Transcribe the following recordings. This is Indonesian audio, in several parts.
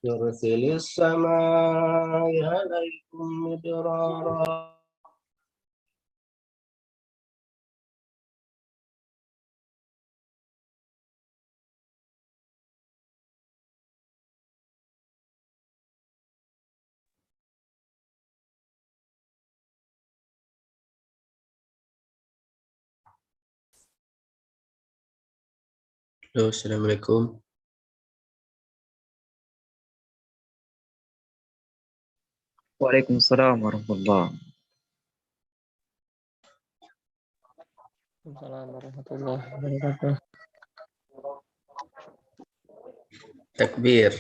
yursilis samaa'a 'alaikum midrara. Halo, assalamualaikum. Waalaikumsalam warahmatullahi. Assalamualaikum warahmatullahi wabarakatuh. Takbir.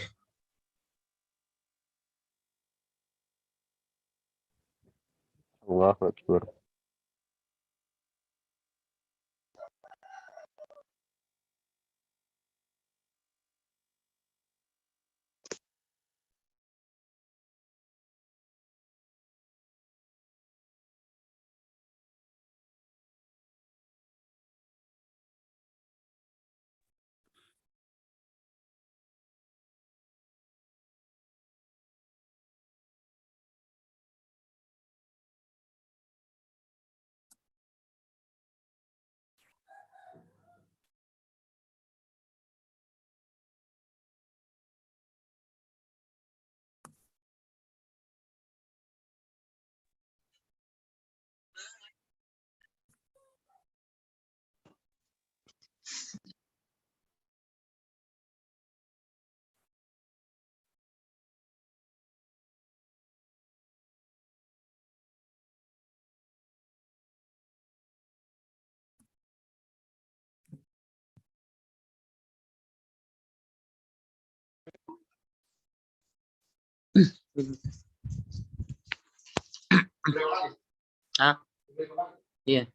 Allahu Akbar. Ah, iya.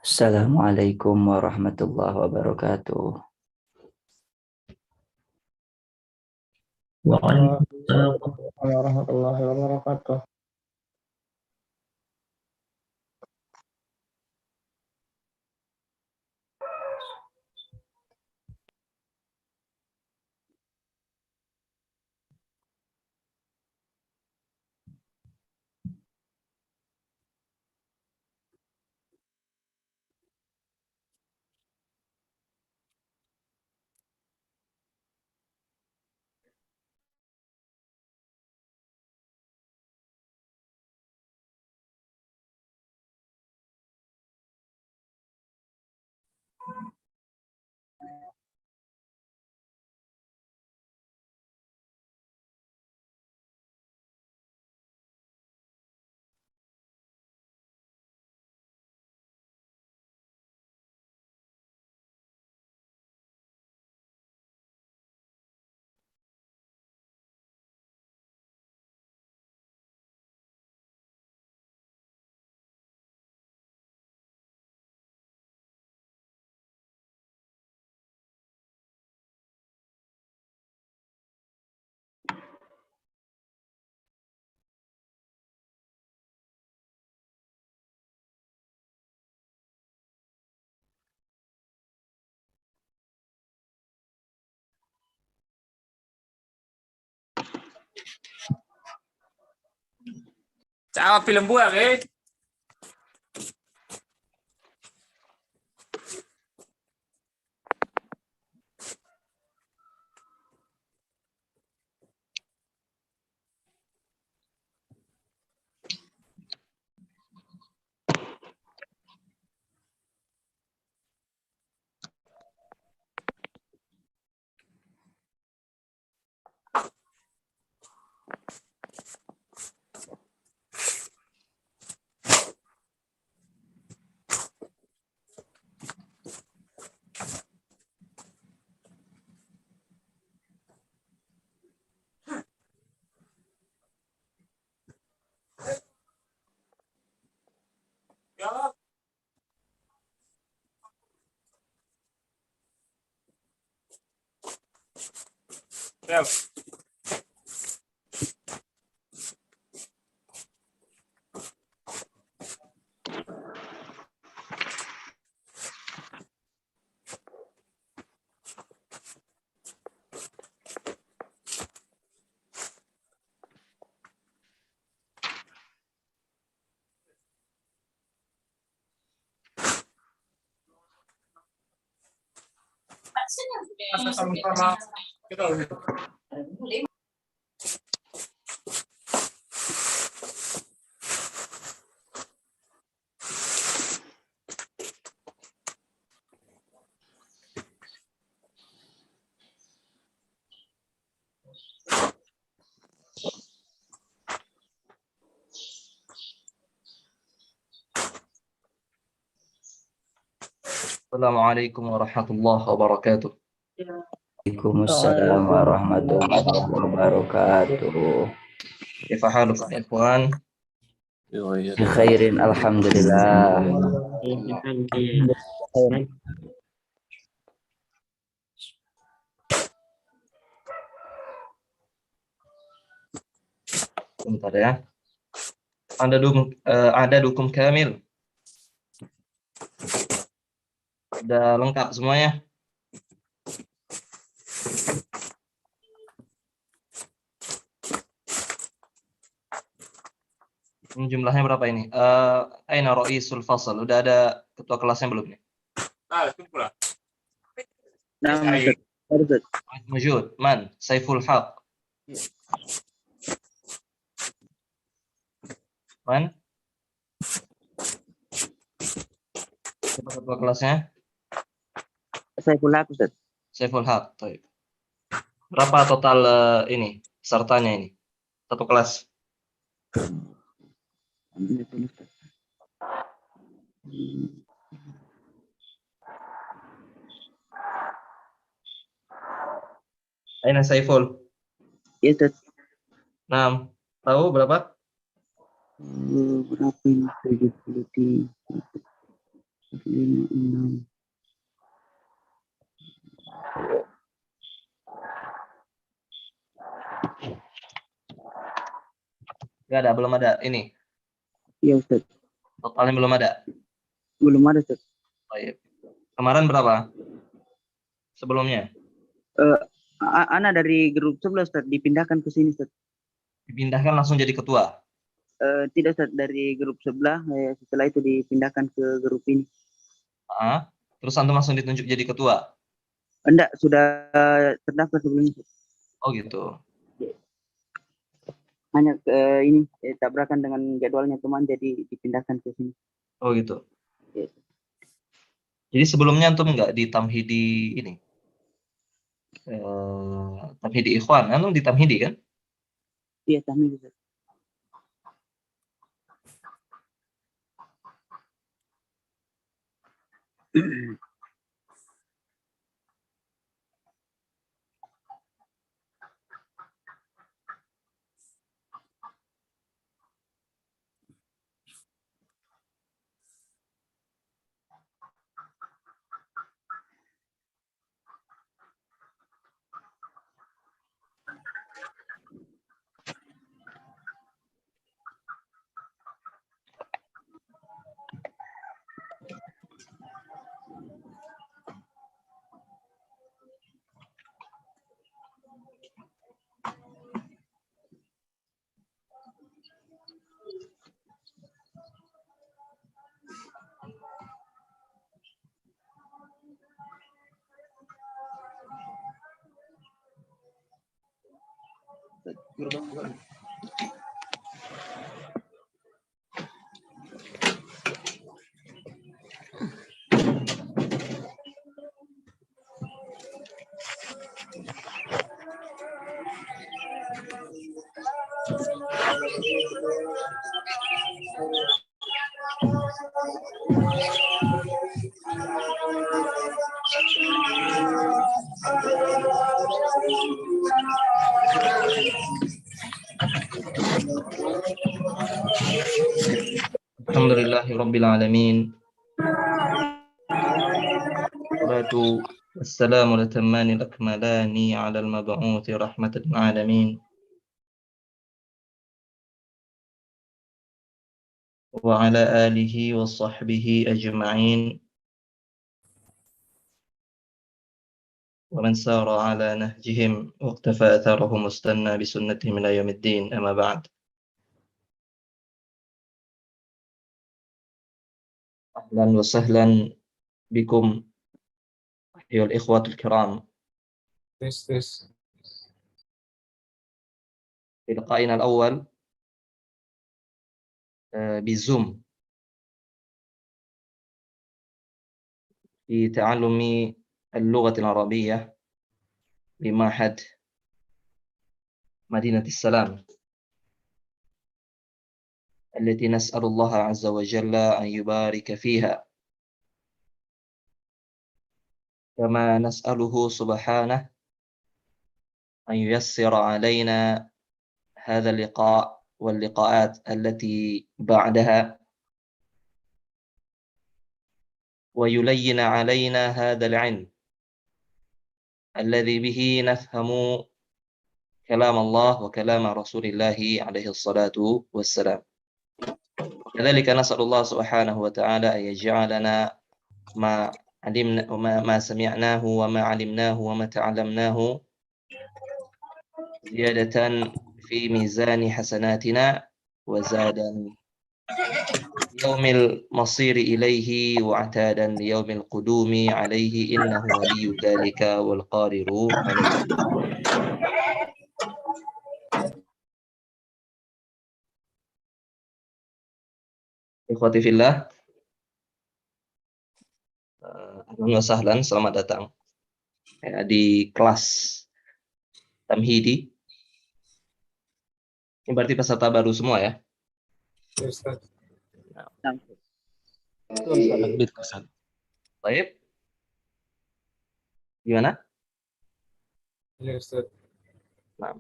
Assalamualaikum warahmatullahi wabarakatuh. Waalaikumsalam warahmatullahi wabarakatuh. Ciao film buah, eh? Bel. Sama-sama. Kita Assalamualaikum warahmatullahi wabarakatuh. Waalaikumsalam warahmatullahi wabarakatuh. Kaifa halukum ya ikhwan? Bi khairin alhamdulillah. Bentar ya. Ada dukung kamil. Sudah lengkap semuanya. Ini jumlahnya berapa ini? Aina ra'isul fasal? Udah ada ketua kelasnya belum nih? itu pula. Mujud. Man? Saiful Haq. Man? Siapa ketua kelasnya? Saiful Haq, Ustaz. Saiful Haq. Baik. Berapa total ini pesertanya ini? Satu kelas. Aina Saiful? Iya, Ustaz. 6. Tahu berapa? Berapa ini? 73, 56. Enggak ada, belum ada. Ini Iya, Ustaz. totalnya belum ada. Belum ada, Ustaz. Baik. Kemarin berapa? Sebelumnya? Ana dari grup 11, Ustaz, dipindahkan ke sini, Ustaz. Dipindahkan langsung jadi ketua. Tidak, Ustaz, dari grup sebelah, setelah itu dipindahkan ke grup ini. Terus antum langsung ditunjuk jadi ketua. Enggak, sudah terdaftar sebelumnya, Ustaz. Oh gitu. Hanya ini tabrakan dengan jadwalnya teman, jadi dipindahkan ke sini. Oh gitu. Yes. Jadi sebelumnya antum enggak di Tamhidi ini? Tamhidi Ikhwan, antum di Tamhidi kan? Iya, Tamhid, Ustaz. Alhamdulillahirabbil alamin. Wassalatu السلام الأتمان الأكملان على المبعوث رحمة للعالمين وعلى آله وصحبه أجمعين ومن سار على نهجهم واقتفى أثرهم واستنى بسنتهم إلى يوم الدين. أما بعد، أهلا وسهلا بكم أيها الإخوة الكرام في لقائنا الأول بزوم في تعلم اللغة العربية بمعهد مدينة السلام، التي نسأل الله عز وجل أن يبارك فيها، كما نسأله سبحانه أن ييسر علينا هذا اللقاء واللقاءات التي بعدها، ويلين علينا هذا العلم الذي به نفهم كلام الله وكلام رسول الله عليه الصلاة والسلام. كذلك نسأل الله سبحانه وتعالى أن يجعلنا ما علمنا وما سمعناه وما علمناه وما تعلمناه زيادة في ميزان حسناتنا وزادا يوم المصير إليه وعتادا ليوم القدوم عليه، إنه ولي ذلك والقادر عليه. Ikhwati fillah, ahlan wa sahlan, selamat datang ya, di kelas Tamhidi. Ini berarti peserta baru semua ya? Baik. Gimana? Nah,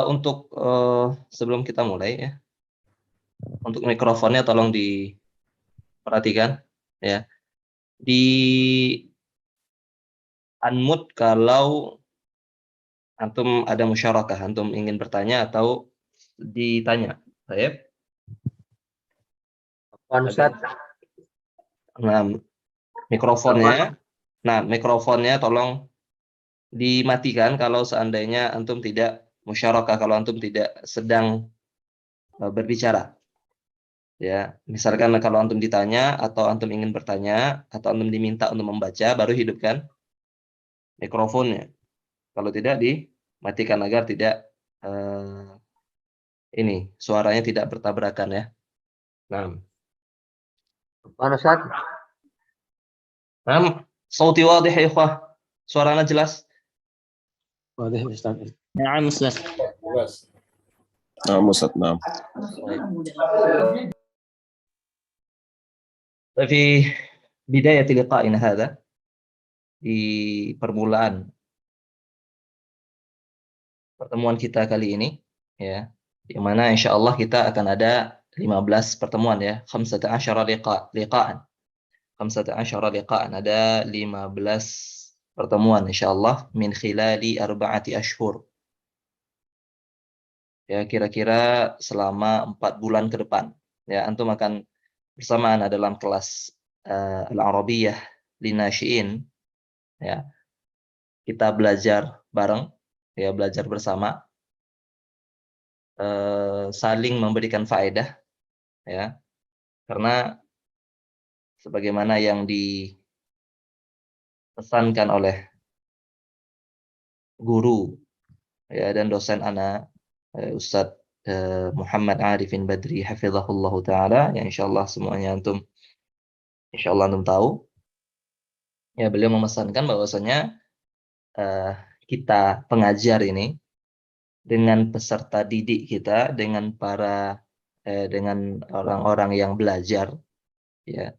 untuk sebelum kita mulai ya, untuk mikrofonnya tolong diperhatikan ya. Di unmute kalau antum ada musyarakah, antum ingin bertanya atau ditanya. Baik. Nah, mikrofonnya tolong dimatikan kalau seandainya antum tidak musyarakah, kalau antum tidak sedang berbicara. Ya, misalkan kalau antum ditanya atau antum ingin bertanya atau antum diminta untuk membaca, baru hidupkan mikrofonnya. Kalau tidak, dimatikan agar tidak suaranya tidak bertabrakan ya. Nah, sauti wadih ya ikhwah, suaranya jelas. واضح أستاذ. نعم أستاذ. نعم أستاذ نعم. في بداية لقائنا هذا, di permulaan pertemuan kita kali ini ya, di mana insyaallah kita akan ada 15 pertemuan ya, 15 liqa'an. 15 liqa'an, ada 15 pertemuan insyaallah min khilali 4 ashhur. Ya, kira-kira selama 4 bulan ke depan. Ya, antum akan bersamaan dalam kelas Al-Arabiyah Linasyiin. Ya. Kita belajar bareng, ya, belajar bersama. Saling memberikan faedah ya. Karena sebagaimana yang dipesankan oleh guru ya dan dosen ana Ustadz Muhammad Arifin Badri hafizahullah taala, yang insyaallah semuanya antum tahu ya. Beliau memesankan bahwasanya kita pengajar ini dengan peserta didik kita, dengan dengan orang-orang yang belajar ya,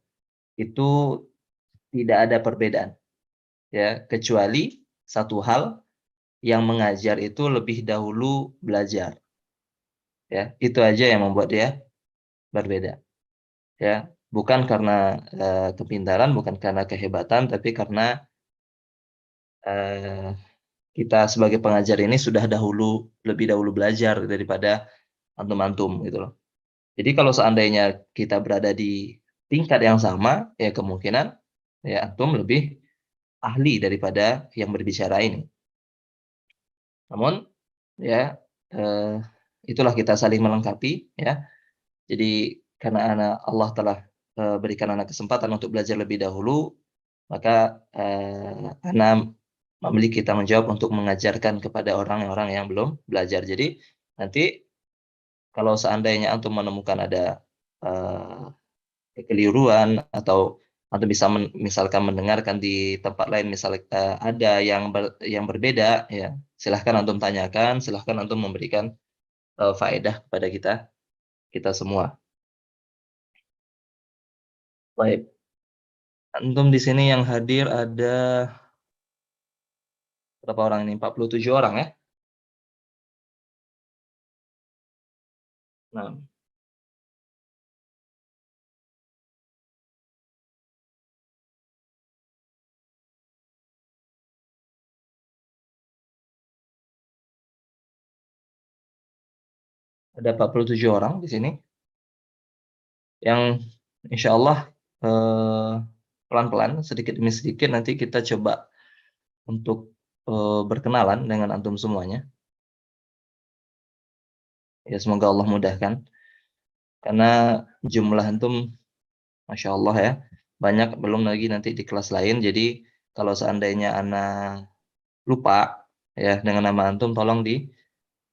itu tidak ada perbedaan ya, kecuali satu hal, yang mengajar itu lebih dahulu belajar ya. Itu aja yang membuat dia berbeda ya, bukan karena kepintaran, bukan karena kehebatan, tapi karena eh, kita sebagai pengajar ini sudah lebih dahulu belajar daripada antum-antum gitu loh. Jadi kalau seandainya kita berada di tingkat yang sama, ya kemungkinan ya antum lebih ahli daripada yang berbicara ini. Namun ya itulah kita saling melengkapi ya. Jadi karena Allah telah berikan anak kesempatan untuk belajar lebih dahulu, maka anak memiliki tanggung jawab untuk mengajarkan kepada orang-orang yang belum belajar. Jadi nanti kalau seandainya antum menemukan ada kekeliruan atau antum bisa misalkan mendengarkan di tempat lain ada yang berbeda ya, silahkan antum tanyakan, silahkan antum memberikan faedah kepada kita semua. Baik. Antum di sini yang hadir ada berapa orang ini? 47 orang ya? Nah, ada 47 orang di sini yang insya Allah pelan-pelan, sedikit demi sedikit nanti kita coba untuk berkenalan dengan antum semuanya. Ya semoga Allah mudahkan. Karena jumlah antum, Masya Allah ya, banyak, belum lagi nanti di kelas lain. Jadi kalau seandainya ana lupa ya dengan nama antum, tolong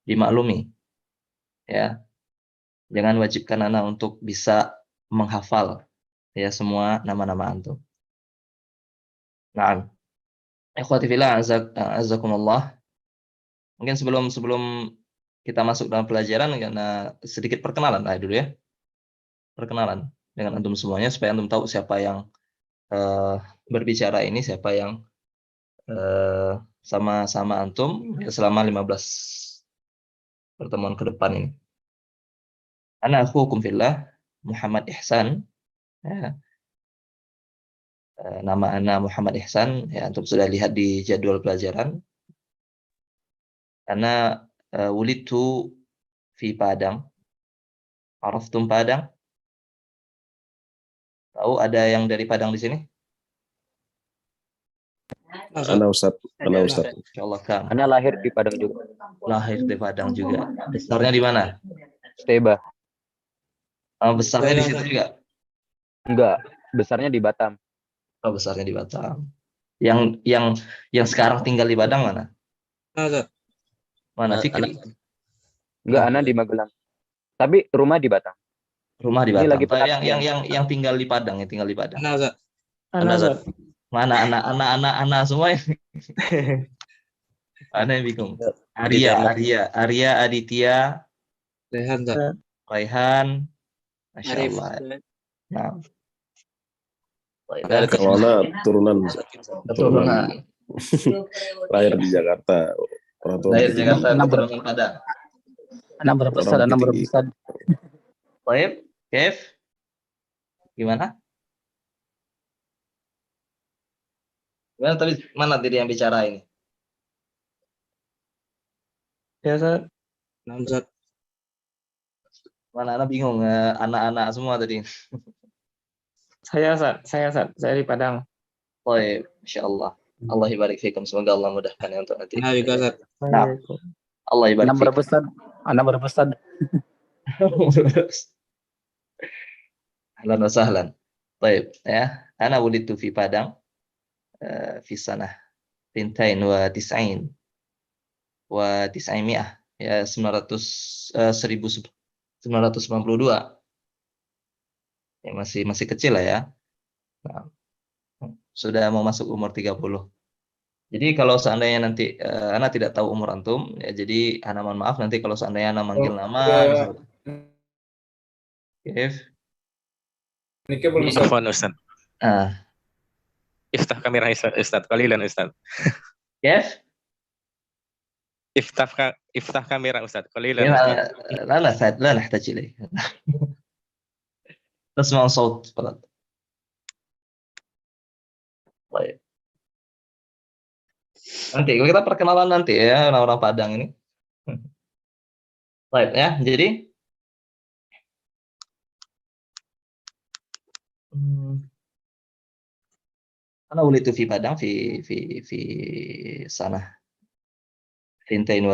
dimaklumi. Ya, jangan wajibkan ana untuk bisa menghafal ya semua nama-nama antum. Nah, ikhwati fillah, azakumullah. Mungkin sebelum kita masuk dalam pelajaran, karena sedikit perkenalan lah dulu ya. Perkenalan dengan antum semuanya supaya antum tahu siapa yang berbicara ini, siapa yang sama antum ya, selama 15 pertemuan ke depan ini. Ana akhukum fillah, Muhammad Ihsan. Ya. Nama ana Muhammad Ihsan, ya antum sudah lihat di jadwal pelajaran. Ana wulidtu fi Padang. Araftum Padang? Tahu ada yang dari Padang di sini? Ana Ustaz. Insyaallah kan. Ana lahir di Padang juga. Lahir di Padang juga. Besarnya di mana? Steba. Besarnya di situ juga? Enggak, besarnya di Batam. Oh, besarnya di Batam. Yang sekarang tinggal di Padang mana? Mana Fikri? Enggak, Ana di Magelang. Tapi rumah di Batam. Rumah di Ini Batam. lagi Yang tinggal di Padang, yang tinggal di Padang. Ana Ustaz. Mana anak semua ini? Ana yang bingung. Arya, Aditya, Raihan, Masya Allah. Nah. Kalau Ana turunan Keturunan. lahir di Jakarta. Orang tua Lahir di Jakarta, keturunan Padang. Ana berpesan. Baik, Kev? Gimana? Gimana tadi, mana tadi yang bicara ini? Ya Ustaz. Mana anak bingung, anak-anak semua tadi. Saya Ustaz. Saya di Padang. Baik, Masya Allah. Allah ibarik fikum. Semoga Allah mudahkan ya untuk nanti. Nah, Assalamualaikum. Allah ibarik fikum. Ana berpesan. Ahlan wa sahlan. Baik, ya. Ana wulidtu fi Padang fi sanah 92 wa 900 ya 1992. Ya masih kecil lah ya. Nah, sudah mau masuk umur 30. Jadi kalau seandainya nanti ana tidak tahu umur antum, ya jadi ana mohon maaf nanti kalau seandainya ana manggil nama misalnya. Afwan Ustaz. Iftah kamera Ustaz. Qalilan Ustaz. Kif? Iftah kamera Ustaz. Qalilan. لا نحتاج إليه. تسمع صوت فقط. طيب. Nanti kita perkenalan nanti ya orang-orang Padang ini. Baik ya. Jadi أنا ولدت في padang في سنة 92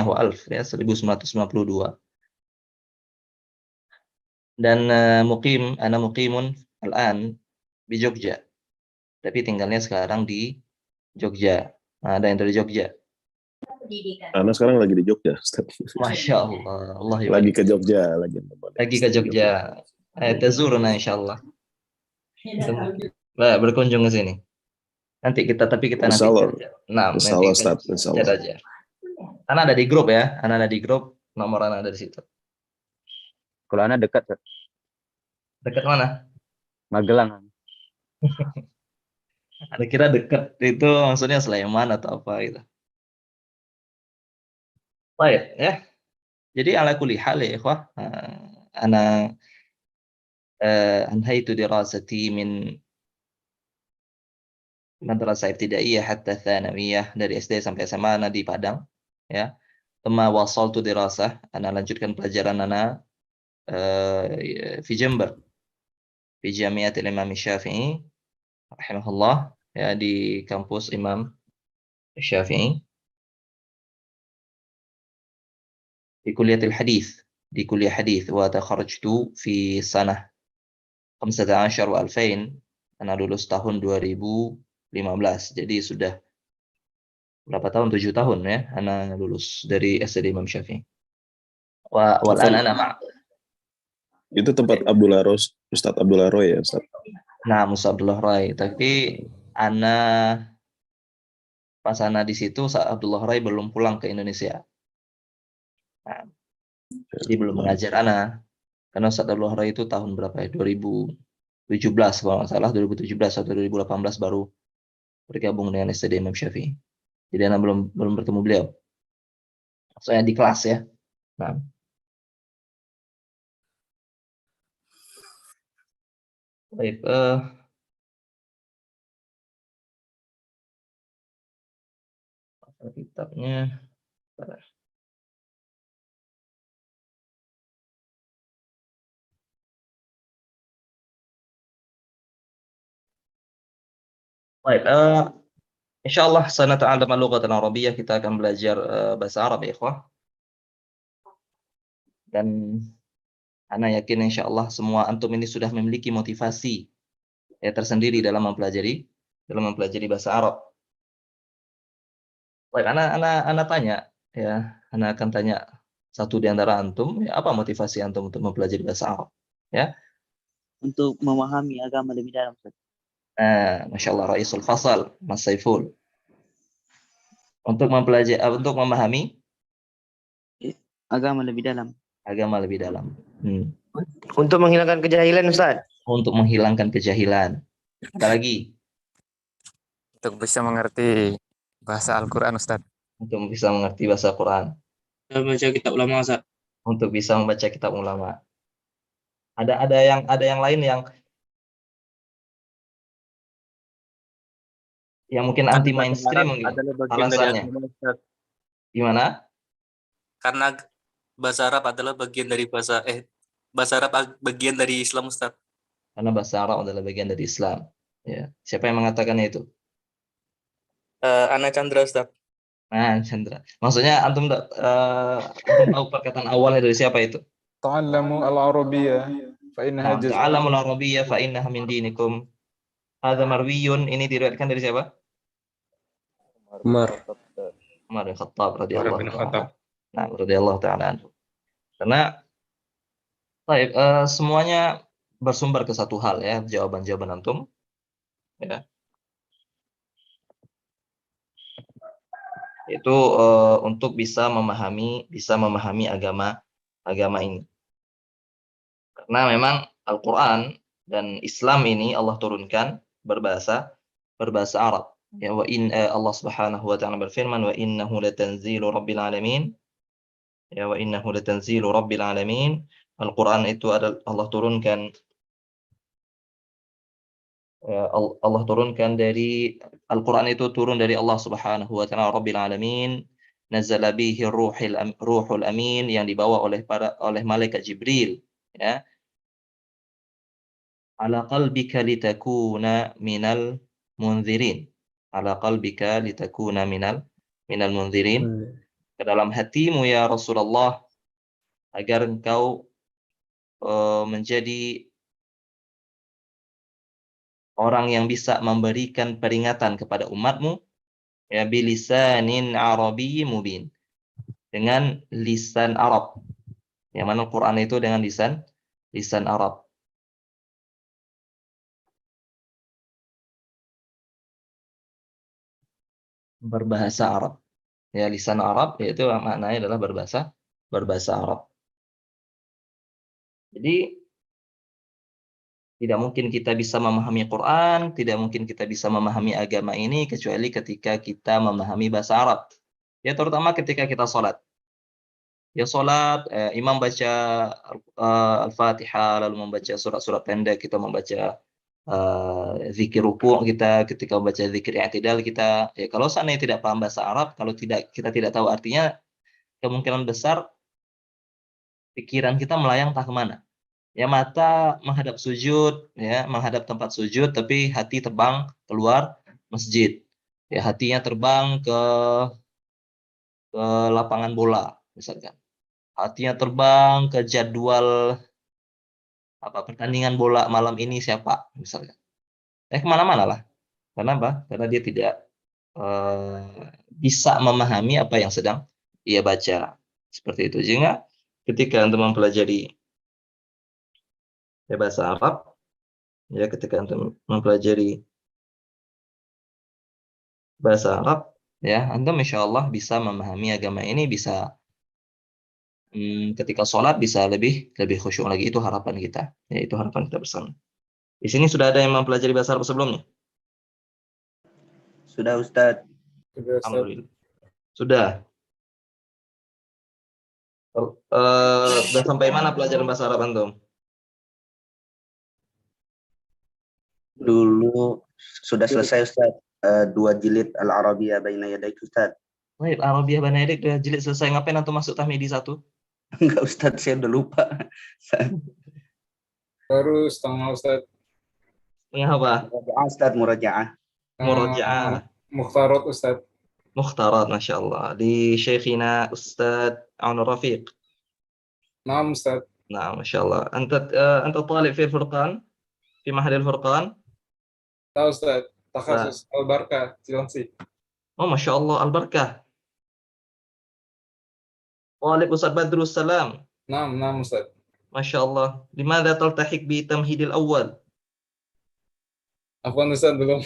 وألف ya 1992 dan أنا مقيم الآن بجogja tapi tinggalnya sekarang di Jogja. Nah, ada yang dari Jogja. Ana sekarang lagi di Jogja, Ustaz. Masya Allah, Allah Lagi ke Jogja, lagi ke Jogja. Tazuruna insyaallah. Berkunjung ke sini. Nanti kita nanti Insyaallah. nah, Insyaallah, nanti Ustaz. Insyaallah. aja. Ana ada di grup ya, Ana ada di grup, nomor Ana ada di situ. Kalau Ana dekat, Ustaz. Dekat mana? Magelang. Ada kira dekat itu maksudnya Sleman atau apa gitu. Baik ya. Jadi ala kulli hal ya ikhwah, ana anhaitu dirasati min madrasah ibtidaiyah hatta tsanawiyah dari SD sampai SMA ana di Padang ya. Thumma wasaltu dirasah, ana lanjutkan pelajaran ana fi Jember. Fi Jamiatil Imam Syafi'i rahimahullah ya di kampus Imam Syafi'i. Di kuliatil hadis, di kuliah hadis wa takharajtu fi sanah 15 wa 2000 ana lulus tahun 2015 jadi sudah berapa tahun 7 tahun ya ana lulus dari SD Imam Syafi'i wal ana Itu tempat Abdullah Ros, Ustadz Abdullah Roy ya, Ustadz. nah Musa Abdullah Rai tapi ana pas ana di situ saat Abdullah Rai belum pulang ke Indonesia. Nah, jadi belum mengajar ana karena Ustaz Abdullah Rai itu tahun berapa ya 2017 kalau nggak salah 2017 atau 2018 baru bergabung dengan SD Imam Syafi'i. Jadi ana belum bertemu beliau. Saya di kelas ya. Nah. Baik, kitabnya. Baik, insyaallah sanata'allama lughatan arabiyyah, kita akan belajar bahasa Arab ya ikhwah. Dan ana yakin insyaallah semua antum ini sudah memiliki motivasi ya tersendiri dalam mempelajari bahasa Arab. Baik, ana tanya ya, ana akan tanya satu di antara antum, ya, apa motivasi antum untuk mempelajari bahasa Arab? Ya. Untuk memahami agama lebih dalam, Ustaz. Masya Allah, Raisul Fasal, Mas Saiful. Untuk memahami agama lebih dalam. Untuk menghilangkan kejahilan, Ustaz. Untuk menghilangkan kejahilan. Ada lagi? Untuk bisa mengerti bahasa Al-Quran, Ustaz. Untuk bisa mengerti bahasa Quran. Baca kitab ulama, Ustaz. Untuk bisa membaca kitab ulama. Ada yang lain yang mungkin anti mainstream mungkin alasannya. Gimana? Karena bahasa Arab adalah bagian dari bahasa Arab bagian dari Islam, Ustaz. Karena bahasa Arab adalah bagian dari Islam. Ya. Siapa yang mengatakannya itu? Ana Chandra, Ustaz. Nah, Chandra. Maksudnya antum tahu perkataan awalnya dari siapa itu? Ta'allamu al-arabiyyah fa innaha juz'un. Ta'allamu al-arabiyyah fa innaha min dinikum. Hadza marwiyun, ini diriwayatkan dari siapa? Umar bin Khattab radhiyallahu bin ta'ala. Khattab. Nah, radhiyallahu ta'ala anhu. Karena semuanya bersumber ke satu hal ya, jawaban-jawaban antum. Ya. Itu untuk bisa memahami agama ini. Karena memang Al-Qur'an dan Islam ini Allah turunkan berbahasa Arab. Ya, Allah Subhanahu wa ta'ala berfirman wa innahu latanzilu rabbil alamin. Ya, wa innahu latanzilu rabbil alamin. Al-Qur'an itu adalah Allah turunkan Allah turunkan dari Al-Quran itu turun dari Allah Subhanahu wa taala Rabbil alamin, nazala bihi ruhul amin, yang dibawa oleh malaikat Jibril, ya, ala qalbika litakuna minal munzirin, ala qalbika litakuna minal munzirin, ke dalam hatimu ya Rasulullah, agar engkau menjadi orang yang bisa memberikan peringatan kepada umatmu, ya, bilisanin Arabi mubin, dengan lisan Arab. Yang mana Quran itu dengan lisan Arab. Berbahasa Arab. Ya, lisan Arab yaitu maknanya adalah berbahasa Arab. Jadi tidak mungkin kita bisa memahami Quran, tidak mungkin kita bisa memahami agama ini kecuali ketika kita memahami bahasa Arab. Ya, terutama ketika kita sholat. Ya, sholat, imam baca Al-Fatihah, lalu membaca surat-surat pendek, kita membaca zikir ruku' kita, ketika membaca zikir i'tidal kita. Ya, kalau seandainya tidak paham bahasa Arab, kalau kita tidak tahu artinya, kemungkinan besar pikiran kita melayang entah kemana. Ya, mata menghadap sujud, ya, menghadap tempat sujud, tapi hati terbang keluar masjid. Ya, hatinya terbang ke lapangan bola, misalkan. Hatinya terbang ke jadwal pertandingan bola malam ini siapa, misalkan. Kemana-mana lah. Kenapa? Karena dia tidak bisa memahami apa yang sedang ia baca. Seperti itu. Sehingga ketika Anda mempelajari bahasa Arab, ya, ketika Anda mempelajari bahasa Arab, ya, Anda Masya Allah bisa memahami agama ini, bisa ketika sholat bisa lebih khusyuk lagi. Itu harapan kita, ya, itu harapan kita bersama. Di sini sudah ada yang mempelajari bahasa Arab sebelumnya? Sudah Ustadz. Alhamdulillah. Sudah. Sudah sampai mana pelajaran bahasa Arab antum? Dulu sudah selesai Ustadz. 2 jilid Al-Arabiyah Baina Yadaik Ustadz. Baik, Arabiyah Baina Yadaik udah jilid selesai. Ngapain antum masuk Tahmidi 1? Enggak Ustadz, saya udah lupa. Baru setengah Ustadz. Setengah apa? Ustadz Murajaah. Murajaah. Mukhtarat Ustadz. Mukhtarat, Masya Allah. Di Syekhina Ustadz Aun Rafiq. Naam Ustadz. Nah, Masya Allah. Anta talib fi Furqan? Fi Mahadil Furqan? Tahu Ustadz. Takhasus Al-Barkah, Cilengsi. Oh, Masya Allah, Al-Barkah. Talib Ustadz Badrus Salam. Naam Ustadz. Masya Allah. Limadha taltahik bi tamhidil awal? Afwan Ustadz, belum.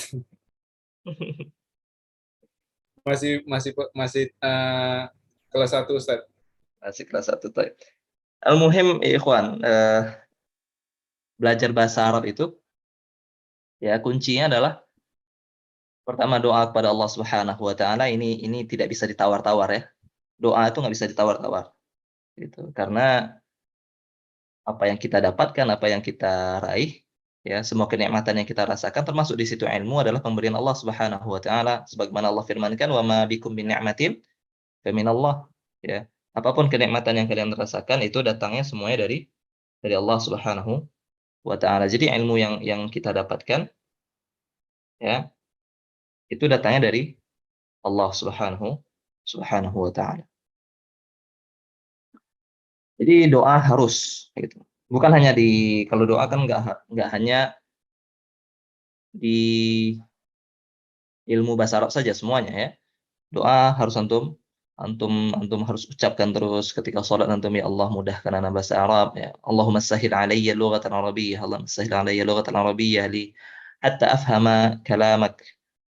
Masih kelas 1 Ustadz. Masih kelas 1. Al-muhim, ikhwan, belajar bahasa Arab itu, ya, kuncinya adalah pertama doa kepada Allah Subhanahu wa taala. Ini tidak bisa ditawar-tawar, ya. Doa itu nggak bisa ditawar-tawar. Gitu. Karena apa yang kita dapatkan, apa yang kita raih, ya, semua kenikmatan yang kita rasakan, termasuk di situ ilmu, adalah pemberian Allah Subhanahu wa taala. Sebagaimana Allah firmankan, "Wa ma bikum min ni'matin faminallah." Ya. Apapun kenikmatan yang kalian rasakan itu datangnya semuanya dari Allah Subhanahu wa taala. Jadi ilmu yang kita dapatkan, ya, itu datangnya dari Allah Subhanahu wa taala. Jadi doa harus, gitu. Bukan hanya kalau doa kan nggak hanya di ilmu bahasa Arab saja semuanya, ya. Doa harus antum harus ucapkan terus ketika sholat antum, ya Allah mudahkan ana bahasa Arab, ya. Allahumma sahhil alayya lughatan arabiyyah, Allahumma sahhil alayya lughatan arabiyyah li hatta afhama kalamak,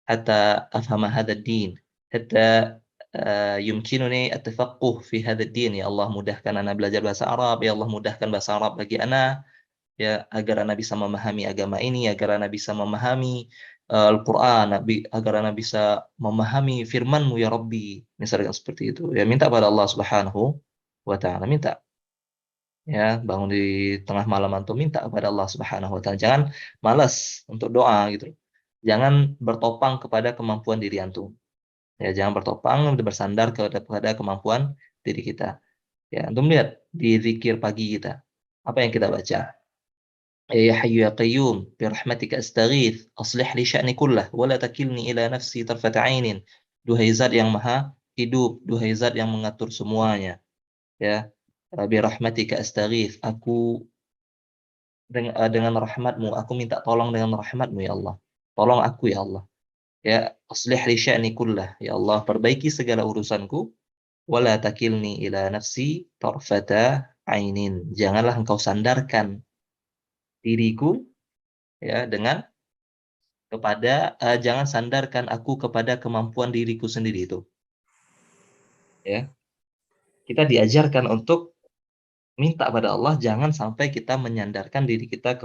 hatta afhama hadha ad-din, hatta yumkinuni at-tafaqquh fi hadha ad-din. Ya Allah mudahkan ana belajar bahasa Arab, ya Allah mudahkan bahasa Arab bagi ana, ya, agar ana bisa memahami agama ini, agar ana bisa memahami Al-Quran, agar ana bisa memahami firman-Mu ya Rabbi, misalkan seperti itu. Ya, minta pada Allah Subhanahu wa taala, minta. Ya, bangun di tengah malam antum minta kepada Allah Subhanahu wa taala. Jangan malas untuk doa gitu. Jangan bertopang kepada kemampuan diri antum. Ya, jangan bertopang bersandar kepada kemampuan diri kita. Ya, antum lihat di zikir pagi kita. Apa yang kita baca? Ya Hayyu ya Qayyum bi rahmatika astaghits aslih li sya'ni kullah wa la takilni ila nafsi tarfata 'ainin. Duhai zat yang maha hidup, duhai zat yang mengatur semuanya. Ya, bi rahmatika astaghits, aku dengan rahmatmu, aku minta tolong dengan rahmatmu ya Allah. Tolong aku ya Allah. Ya, aslih li sya'ni kullah. Ya Allah, perbaiki segala urusanku. Wala takilni ila nafsi tarfata ainin. Janganlah engkau sandarkan diriku ya jangan sandarkan aku kepada kemampuan diriku sendiri itu. Ya. Kita diajarkan untuk minta pada Allah, jangan sampai kita menyandarkan diri kita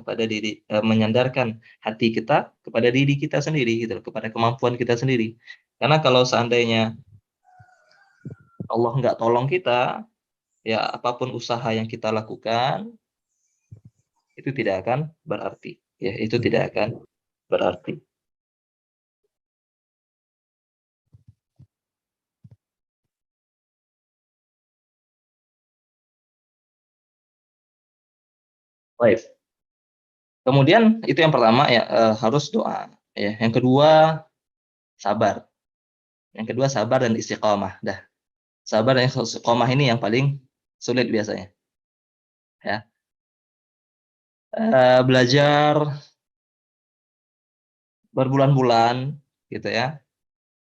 menyandarkan hati kita kepada diri kita sendiri gitu, kepada kemampuan kita sendiri. Karena kalau seandainya Allah nggak tolong kita, ya apapun usaha yang kita lakukan itu tidak akan berarti. Ya, itu tidak akan berarti. Baik. Kemudian itu yang pertama ya, harus doa. Ya, yang kedua sabar. Yang kedua sabar dan istiqamah. Dah. Sabar dan istiqamah ini yang paling sulit biasanya. Ya. Belajar berbulan-bulan gitu ya.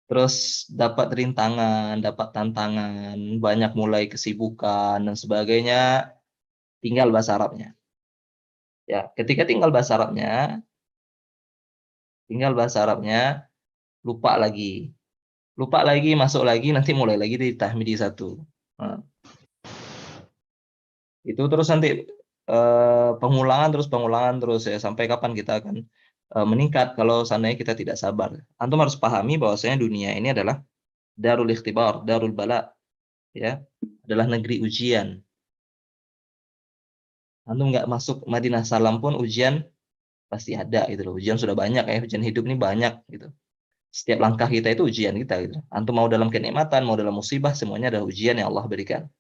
Terus dapat rintangan, dapat tantangan, banyak mulai kesibukan dan sebagainya, tinggal bahasa Arabnya. Ya, ketika tinggal bahasa Arabnya, lupa lagi. Lupa lagi, masuk lagi, nanti mulai lagi di tahmidi 1. Nah, itu terus nanti pengulangan terus ya, sampai kapan kita akan meningkat kalau seandainya kita tidak sabar. Antum harus pahami bahwasanya dunia ini adalah darul ikhtibar, darul bala, ya, adalah negeri ujian. Antum nggak masuk Madinah Salam pun ujian pasti ada gitu loh. Ujian sudah banyak ya, ujian hidup ini banyak gitu. Setiap langkah kita itu ujian kita gitu. Antum mau dalam kenikmatan, mau dalam musibah, semuanya adalah ujian yang Allah berikan.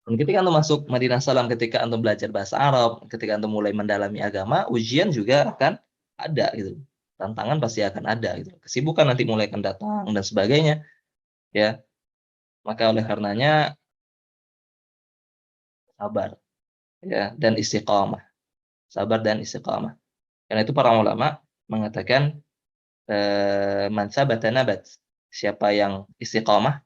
Dan ketika antum masuk Madinah Salam, ketika antum belajar bahasa Arab, ketika antum mulai mendalami agama, ujian juga akan ada gitu. Tantangan pasti akan ada gitu. Kesibukan nanti mulai akan datang dan sebagainya. Ya. Maka oleh karenanya sabar ya dan istiqamah. Sabar dan istiqamah. Karena itu para ulama mengatakan man sabata nabat. Siapa yang istiqamah,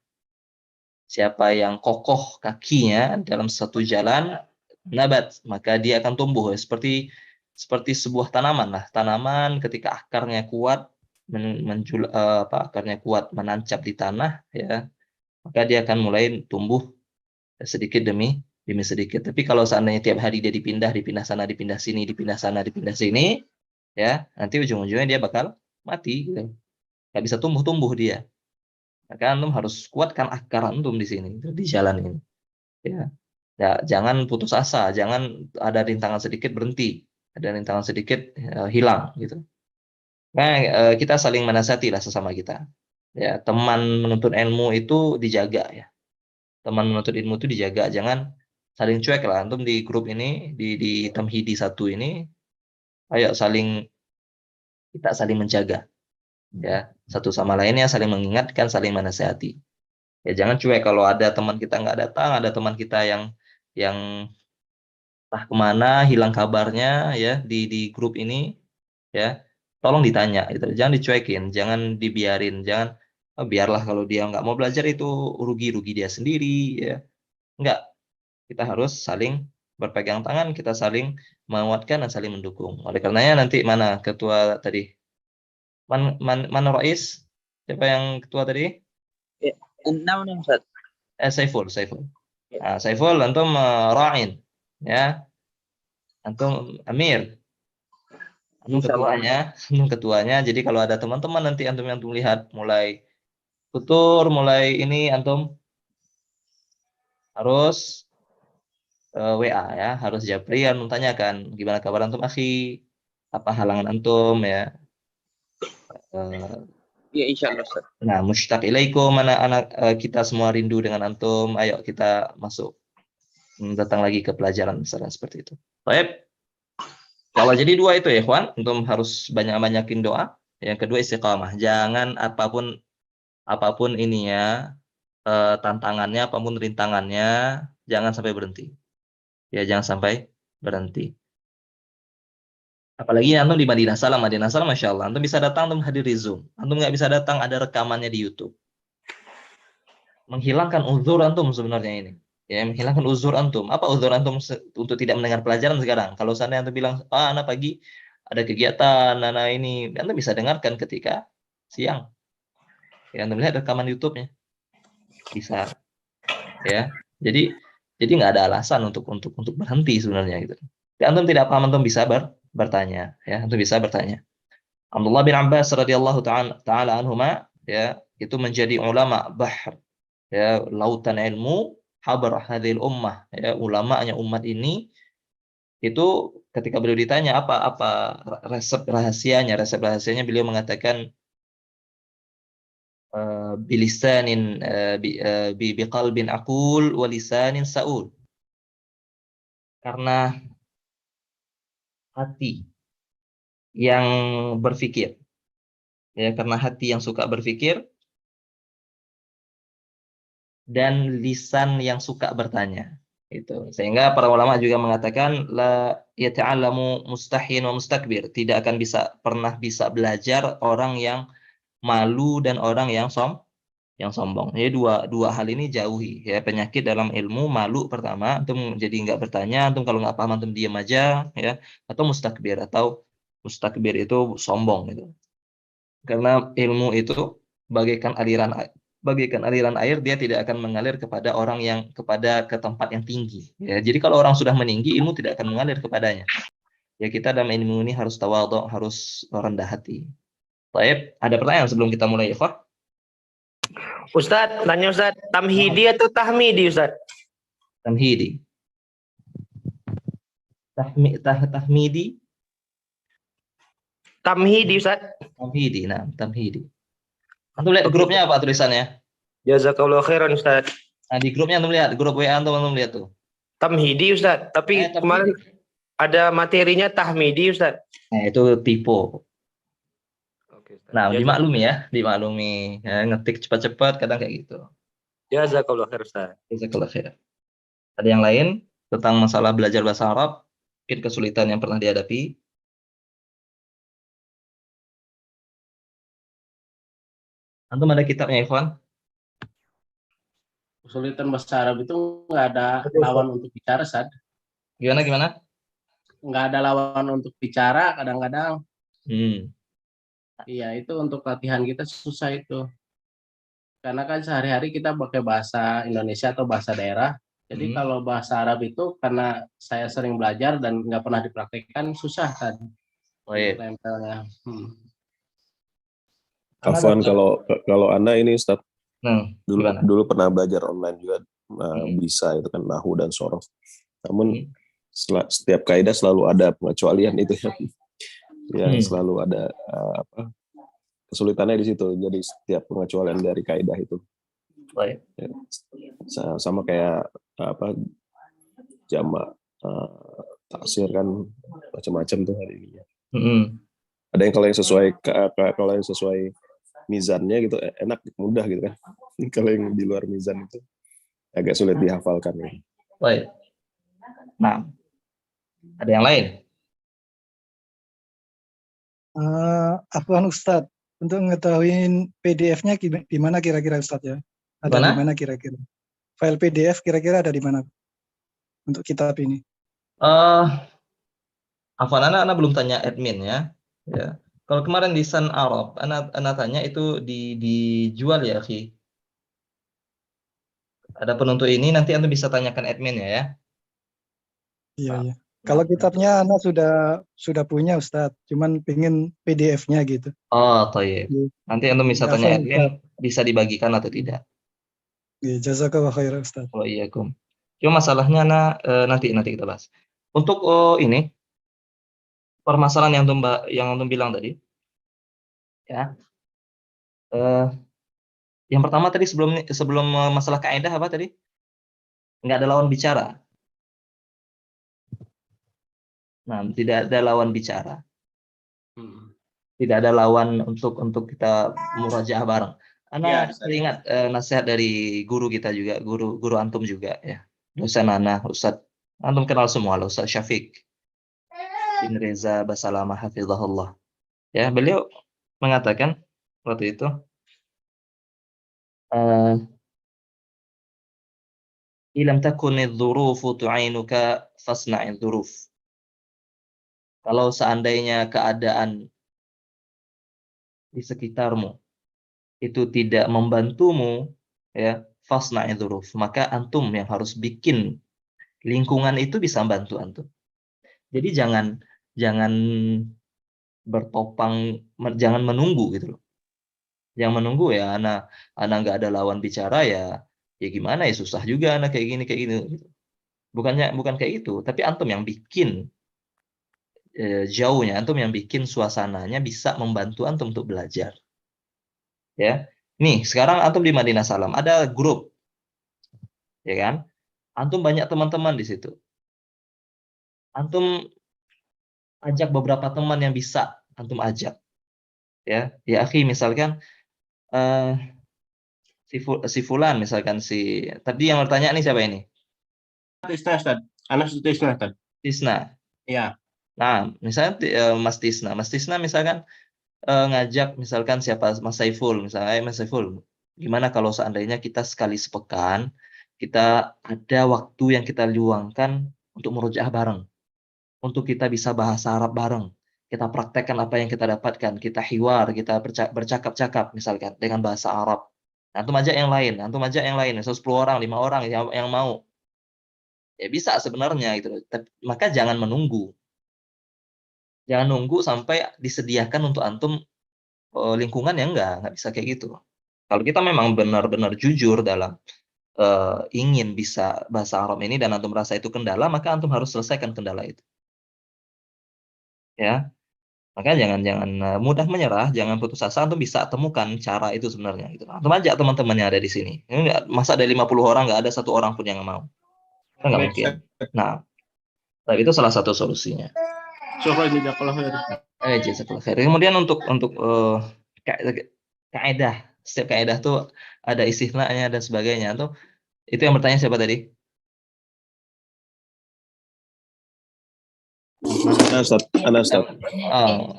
siapa yang kokoh kakinya dalam satu jalan, nabat, maka dia akan tumbuh ya, seperti sebuah tanaman lah. Tanaman ketika akarnya kuat akarnya kuat menancap di tanah ya, maka dia akan mulai tumbuh sedikit demi sedikit. Tapi kalau seandainya tiap hari dia dipindah sana, dipindah sini, dipindah sana, dipindah sini, ya nanti ujung-ujungnya dia bakal mati gitu. Nggak bisa tumbuh dia. Maka antum harus kuatkan akar antum di sini, di jalan ini. Ya, jangan putus asa, jangan ada rintangan sedikit berhenti, ada rintangan sedikit hilang gitu. Nah, kita saling menasihati lah sesama kita. Ya, teman menuntut ilmu itu dijaga ya. Teman menuntut ilmu itu dijaga, jangan saling cuek lah. Antum di grup ini, di Tamhidi 1 ini, ayo kita saling menjaga. Ya, satu sama lainnya saling mengingatkan, saling menasihati. Ya, jangan cuek kalau ada teman kita nggak datang, ada teman kita yang entah kemana, hilang kabarnya ya di grup ini, ya tolong ditanya gitu. Jangan dicuekin, jangan dibiarin, jangan biarlah kalau dia nggak mau belajar itu rugi dia sendiri ya. Enggak, kita harus saling berpegang tangan, kita saling menguatkan dan saling mendukung. Oleh karenanya nanti mana ketua tadi? Mana Rais? Siapa yang ketua tadi? Ya, 6 nih Ustaz. Saiful. Nah, Saiful antum ra'in ya. Antum Amir. Antum ketuanya. Jadi kalau ada teman-teman nanti antum yang lihat mulai tutur, mulai ini antum harus WA ya, harus japri antum tanyakan gimana kabar antum akhi, apa halangan antum ya. Iya, insya Allah Ustaz. Nah, mushtaq ilaikum, kita semua rindu dengan antum. Ayo kita masuk datang lagi ke pelajaran misalnya seperti itu. Baik. Kalau jadi dua itu ya, ikhwan, antum harus banyak-banyakin doa. Yang kedua istiqamah. Jangan apapun ini ya, tantangannya, apapun rintangannya, jangan sampai berhenti. Ya, jangan sampai berhenti. Apalagi antum di Madinah Salam, Masya Allah. Antum bisa datang, antum hadiri Zoom. Antum nggak bisa datang, ada rekamannya di YouTube. Menghilangkan uzur antum sebenarnya ini. Ya, menghilangkan uzur antum. Apa uzur antum untuk tidak mendengar pelajaran sekarang? Kalau seandainya antum bilang, anak pagi ada kegiatan, anak ini, antum bisa dengarkan ketika siang. Ya, antum lihat rekaman YouTube-nya. Bisa. Ya. Jadi nggak ada alasan untuk berhenti sebenarnya gitu. Ya, antum tidak paham, antum bisa bertanya, ya, antum bisa bertanya. Abdullah bin Abbas radhiyallahu taala anhuma, ya, itu menjadi ulama bahr, ya, lautan ilmu, habar hadhil ummah, ya, ulamanya umat ini. Itu ketika beliau ditanya apa resep rahasianya, beliau mengatakan bilisanin biqalbin aqul wa lisanin saul. Karena hati yang berpikir, ya, karena hati yang suka berpikir, dan lisan yang suka bertanya. Itu sehingga para ulama juga mengatakan la yata'allamu mustahin wa mustakbir, tidak akan pernah bisa belajar orang yang malu dan orang yang sombong. Jadi dua hal ini jauhi, ya, penyakit dalam ilmu. Malu pertama, antum jadi nggak bertanya, antum kalau nggak paham antum diam aja, ya, atau mustakbir itu sombong gitu. Karena ilmu itu bagaikan aliran air, dia tidak akan mengalir kepada orang yang ke tempat yang tinggi. Ya, jadi kalau orang sudah meninggi, ilmu tidak akan mengalir kepadanya. Ya, kita dalam ilmu ini harus tawadhu, harus rendah hati. Baik, ada pertanyaan sebelum kita mulai, Pak? Ustadz, tanya Ustadz, tamhidi atau tahmidi Ustadz? Tamhidi. Tahmidi. Tamhidi Ustadz. Tamhidi, nah, tamhidi. Antum lihat grupnya apa tulisannya? Jazakallahu khairan Ustadz. Nah, di grupnya antum lihat, grup WA antum lihat tuh. Tamhidi Ustadz, tapi Tamhidi. kemarin ada materinya tahmidi Ustadz. Nah, itu tipe. Oke, Ustadz. Nah, dimaklumi ya. Ya, ngetik cepat-cepat kadang kayak gitu. Jazakallahu khairan Ustadz. Jazakallahu khairan. Ada yang lain tentang masalah belajar bahasa Arab? Mungkin kesulitan yang pernah dihadapi? Antum ada kitabnya, Ikhwan? Kesulitan bahasa Arab itu nggak ada lawan untuk bicara, Sad. Gimana? Nggak ada lawan untuk bicara kadang-kadang. Hmm. Iya, itu untuk latihan kita susah itu. Karena kan sehari-hari kita pakai bahasa Indonesia atau bahasa daerah. Jadi kalau bahasa Arab itu karena saya sering belajar dan nggak pernah dipraktekkan, susah kan. Oh, iya. Tempelnya. Afwan, kalau Anda ini Ustaz, dulu pernah belajar online juga, bisa itu kan nahu dan sorof. Namun setiap kaidah selalu ada pengecualian itu yang selalu ada kesulitannya di situ. Jadi setiap pengecualian dari kaidah itu ya, sama kayak jamak taksir kan macam-macam tuh hari ini. Ada yang kalau yang sesuai mizannya gitu enak, mudah gitu kan. Kalau yang di luar mizan itu agak sulit dihafalkan. Ya. Baik. Nah, ada yang lain? Afwan Ustadz, untuk mengetahui PDF-nya di mana kira-kira Ustadz ya? Ada di mana kira-kira? File PDF kira-kira ada di mana untuk kitab ini? Afwan, anak belum tanya admin ya. Ya. Kalau kemarin lisan Arab, anak tanya itu dijual ya, Ki. Adapun untuk ini nanti Anda bisa tanyakan admin ya. Iya. Kalau kitabnya anak sudah punya Ustadz, cuman pengen PDF-nya gitu. Oh, toyib. Nanti Anda bisa tanya admin, bisa dibagikan atau tidak. Jazakallahu khairan Ustadz. Waalaikumsalam. Cuma masalahnya nanti kita bahas. Untuk ini permasalahan yang antum bilang tadi, ya. Yang pertama tadi sebelum masalah kaidah apa tadi? Nggak ada lawan bicara. Nah, tidak ada lawan bicara. Tidak ada lawan untuk kita murajaah bareng. Ana ingat nasihat dari guru kita juga, guru antum juga ya. Dosen Ana, Ustaz. Antum kenal semua lah, Ustaz Syafiq bin Reza Basalamah hafizahullah. Ya, beliau mengatakan waktu itu ilam takunidz dzurufu tu'inuka fasna'idz dzuruf. Kalau seandainya keadaan di sekitarmu itu tidak membantumu, ya, fasna'idz dzuruf, maka antum yang harus bikin lingkungan itu bisa bantu antum. Jadi jangan bertopang, jangan menunggu gitu loh. Yang menunggu ya ana nggak ada lawan bicara ya gimana ya, susah juga ana kayak gini gitu. Bukan kayak itu, tapi antum yang bikin jauhnya, antum yang bikin suasananya bisa membantu antum untuk belajar. Ya. Nih, sekarang antum di Madinah Salam, ada grup. Ya kan? Antum banyak teman-teman di situ. Antum ajak beberapa teman yang bisa antum ajak. Ya akhi, misalkan si fulan, misalkan tadi yang bertanya nih siapa ini? Tisna, Ustaz. Anas Tisna, Ustaz. Tisna. Iya. Nah, misalnya Mas Tisna misalkan ngajak misalkan siapa, Mas Saiful misalnya, Mas Saiful, gimana kalau seandainya kita sekali sepekan kita ada waktu yang kita luangkan untuk murojaah bareng, untuk kita bisa bahasa Arab bareng, kita praktekkan apa yang kita dapatkan, kita hiwar, kita bercakap-cakap misalkan dengan bahasa Arab. Antum ajak yang lain, misal 10 orang, 5 orang yang mau. Ya bisa sebenarnya gitu. Maka jangan menunggu. Jangan nunggu sampai disediakan untuk antum lingkungan yang nggak bisa kayak gitu. Kalau kita memang benar-benar jujur dalam ingin bisa bahasa Arab ini dan antum merasa itu kendala, maka antum harus selesaikan kendala itu. Ya. Maka jangan mudah menyerah, jangan putus asa, antum bisa temukan cara itu sebenarnya gitu. Antum ajak teman-teman yang ada di sini. Ini masa ada 50 orang nggak ada satu orang pun yang mau. Kan nggak mungkin. Nah, tapi itu salah satu solusinya. Jazakallah khair. Kemudian untuk kaidah, setiap kaidah tuh ada istisnanya dan sebagainya. Tuh itu yang bertanya siapa tadi? Ana Ustaz. Oh,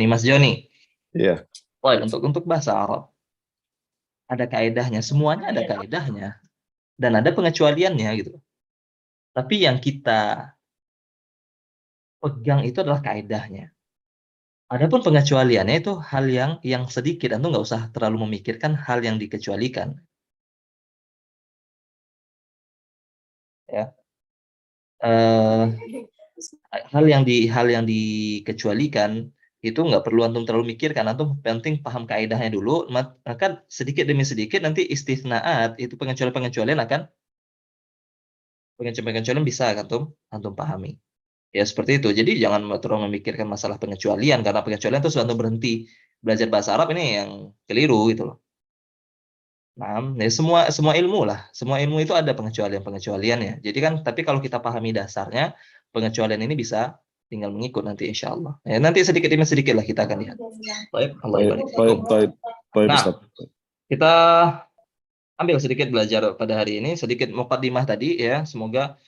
Mas Joni. Iya. Untuk bahasa Arab ada kaidahnya, semuanya ada kaidahnya dan ada pengecualiannya gitu. Tapi yang kita pegang itu adalah kaidahnya. Adapun pengecualiannya itu hal yang sedikit, antum nggak usah terlalu memikirkan hal yang dikecualikan. Ya. Hal yang dikecualikan itu nggak perlu antum terlalu mikirkan, antum penting paham kaidahnya dulu, maka sedikit demi sedikit nanti istisnaat itu pengecualian bisa antum pahami. Ya seperti itu. Jadi jangan terlalu memikirkan masalah pengecualian, karena pengecualian itu sudah berhenti belajar bahasa Arab ini yang keliru gitu loh. Nah, ya semua ilmu lah, semua ilmu itu ada pengecualiannya. Jadi kan, tapi kalau kita pahami dasarnya, pengecualian ini bisa tinggal mengikut nanti insya Allah. Ya, nanti sedikit demi sedikit lah kita akan lihat. Baik, Allah Baik, nah, kita ambil sedikit belajar pada hari ini, sedikit muqaddimah tadi ya, semoga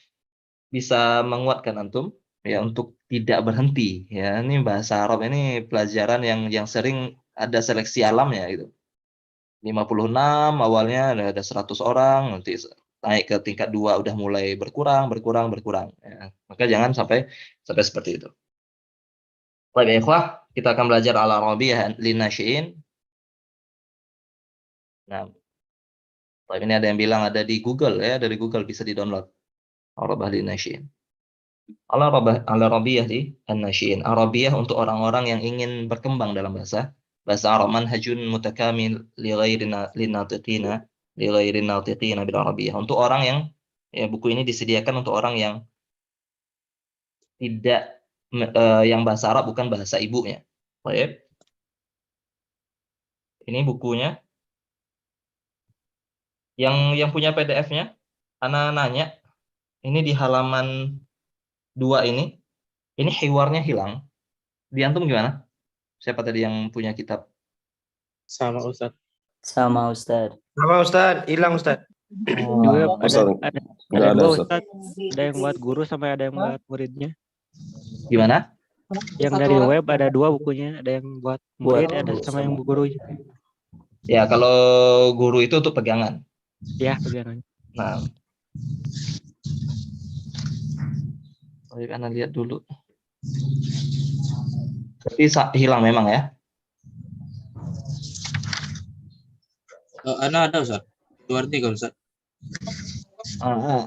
bisa menguatkan antum ya untuk tidak berhenti ya. Ini bahasa Arab ini pelajaran yang sering ada seleksi alamnya gitu. 56 awalnya ada 100 orang, nanti naik ke tingkat 2 udah mulai berkurang ya. Maka jangan sampai seperti itu. Baik ya ikhwah, kita akan belajar al-Arabiyah lin-Nasyi'in. Nah, ini ada yang bilang ada di Google ya, dari Google bisa di-download. Arabiyah lin-Nasyi'in. Al-Arabiyah lin-Nasyi'in. Arabiyah untuk orang-orang yang ingin berkembang dalam bahasa Arab, manhajun mutakamil li ghairi natiqina bil Arabiyah. Untuk orang yang Ya, buku ini disediakan untuk orang yang tidak yang bahasa Arab bukan bahasa ibunya. Baik. Ini bukunya. Yang punya PDF-nya, Ana nanya, ini di halaman 2 ini hiwarnya hilang. Di antum gimana? Siapa tadi yang punya kitab? Sama Ustaz. Sama Ustaz. Sama Ustaz, hilang Ustaz. Di web Ustaz, nggak ada, dua Ustaz. Ustaz. Ada yang buat guru sampai ada yang buat muridnya. Gimana? Yang dari web ada 2 bukunya, ada yang buat murid, ada sama yang guru. Ya, kalau guru itu untuk pegangan. Ya, pegangan. Nah, baik, Ana lihat dulu. Berarti hilang memang ya? Ana ada Ustaz. Luar tiga Ustaz.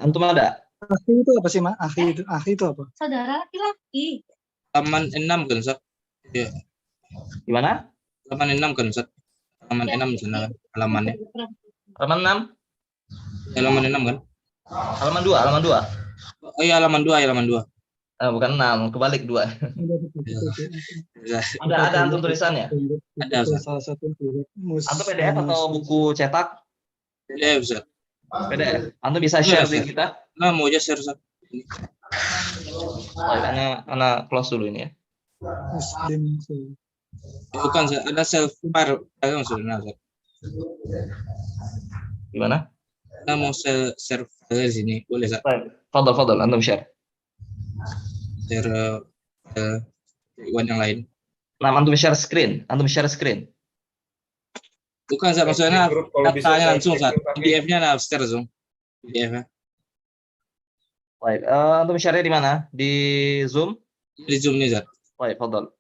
Antum ada? Akhi itu apa sih, Mak? Akhi itu apa? Saudara laki-laki. Halaman 6 kan Ustaz? Ya. Gimana? Halaman 6 kan Ustaz? Halaman 6 di sana kan halamannya. Halaman 6? Halaman 6 kan? Halaman 2, halaman 2. Oh iya, halaman 2, halaman 2. Bukan 6, kebalik 2. Ada antum tulisannya? Ada Ustaz. Salah satu Antum PDF atau buku cetak? PDF Ustaz. PDF. Antum bisa share di kita? Nah, mau aja share Ustaz. Ana close dulu ini ya. Muslim. Bukan Ustaz, ada self-file Ustaz. Gimana? Kita mau share file di sini, boleh Ustaz? Fadal, antum share. Share iwan yang lain. Nah, antum share screen. Bukan Ustaz, maksudnya datanya langsung Ustaz. PDF-nya upstairs langsung. PDF-nya. Baik, antum share-nya di mana? Di Zoom? Di Zoom nih Ustaz. Baik, fadal.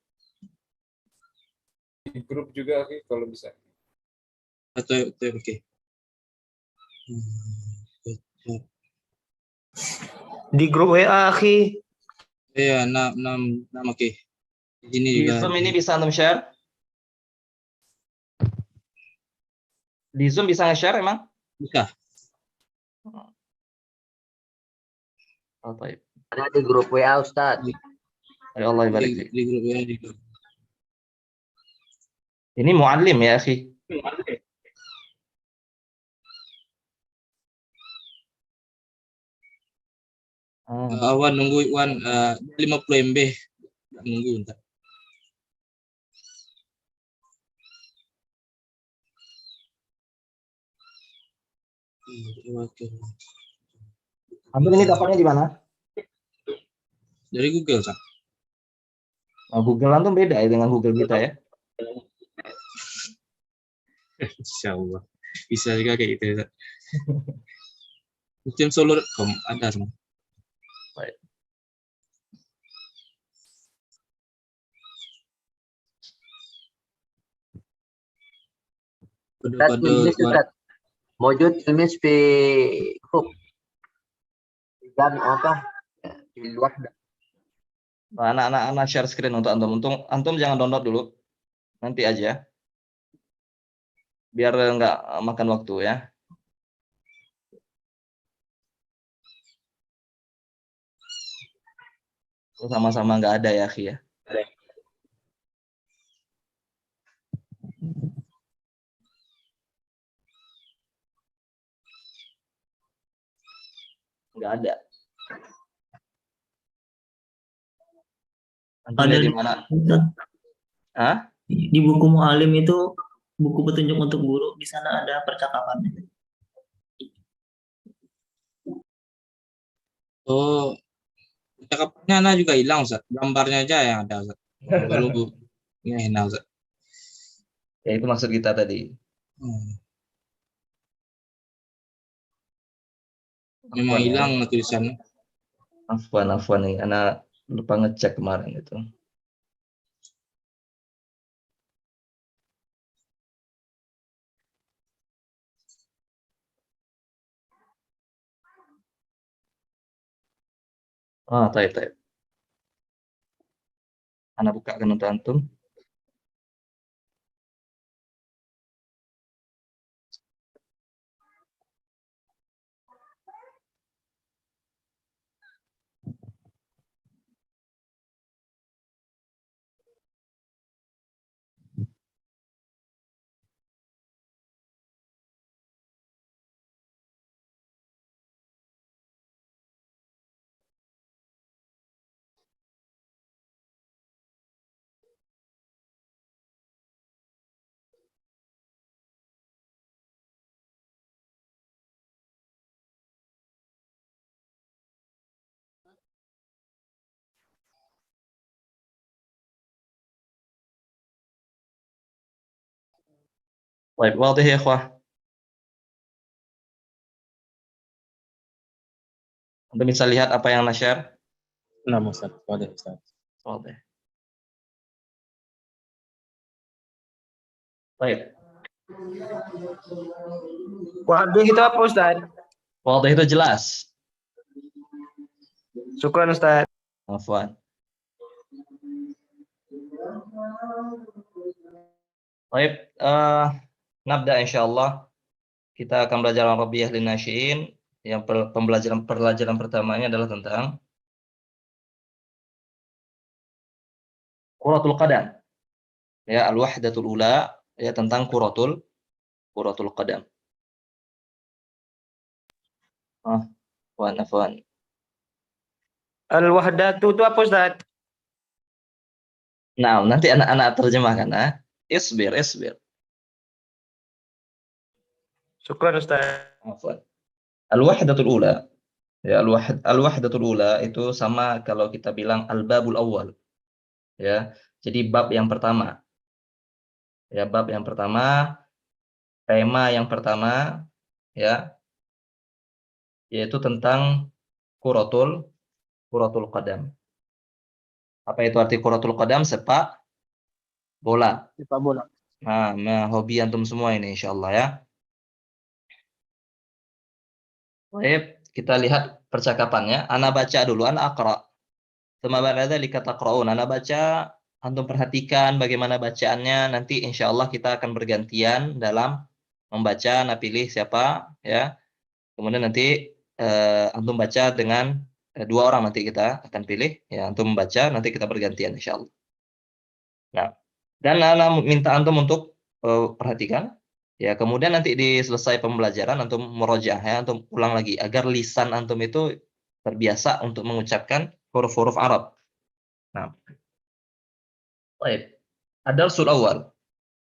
Di grup juga kalau bisa. Betul, oke. Di grup WA, akhi. Iya, 6 oke. Di sini Di juga. Zoom ini bisa antum share? Di Zoom bisa nge-share emang? Bisa. Oh, baik. Ada di grup WA Ustaz. Ya Allah barik. Di grup ya, di grup. Ini muallim ya, akhi. Wan nunggu Wan 50 MB. Nunggu bentar. Antum ini dapatnya di mana? Dari Google, Ustaz. Google antum beda ya dengan Google kita ya. Insyaallah. Bisa juga kayak gitu, Ustaz. Muslimsolo.com ada semua. Baik. موجود تلميذ في grup dan apa di wahda. Anak-anak share screen untuk antum jangan download dulu. Nanti aja. Biar nggak makan waktu ya. Sama-sama nggak ada ya, akhi ya. Nggak ada. Ada di mana? Hah? Di buku Mu'alim itu buku petunjuk untuk guru, di sana ada percakapannya. Oh, percakapannya Ana juga hilang, Ustaz. Gambarnya aja yang ada, Ustaz. Baru ini enak, Ustaz. Ya itu maksud kita tadi. Memang hilang tulisannya. Afwan nih, Ana lupa ngecek kemarin itu. Taib. Ana bukakan untuk antum. Baik, wadih ya ikhwah. Anda bisa lihat apa yang Anda share? Nah, Ustaz. Waduh, Ustaz. Wadih. Baik. Waduh itu apa Ustaz? Wadih itu jelas. Syukran Ustaz. Afwan. Baik, nabda insyaallah. Kita akan belajar Arabiyyah lin nasyiin. Yang pelajaran pertamanya adalah tentang Quratul Qadam. Ya, al-wahdatul ula, ya tentang Quratul Qadam. Afwan. Al-wahdatu itu apa Ustaz? Nah, nanti anak-anak terjemahkan. Isbir. Syukran Ustaz. Afwan. Al-wahdatul ula. Ya, al-wahdatul ula itu sama kalau kita bilang al-babul awal. Ya. Jadi bab yang pertama. Ya, bab yang pertama, tema yang pertama, ya, yaitu tentang Quratul Qadam. Apa itu arti Quratul Qadam? Sepak bola. Sepak bola. Nah, hobi antum semua ini insyaallah ya. Baik, kita lihat percakapannya. Ana baca dulu, ana aqra. Tsumma ba'da dzalika taqra'un. Ana baca, antum perhatikan bagaimana bacaannya. Nanti insyaallah kita akan bergantian dalam membaca. Ana pilih siapa ya. Kemudian nanti antum baca dengan dua orang, nanti kita akan pilih ya, antum membaca, nanti kita bergantian insyaallah. Nah, dan ana minta antum untuk perhatikan. Ya, kemudian nanti di selesai pembelajaran antum murojaah ya, antum ulang lagi agar lisan antum itu terbiasa untuk mengucapkan huruf-huruf Arab. Nah. Baik. Ad-darsul awal.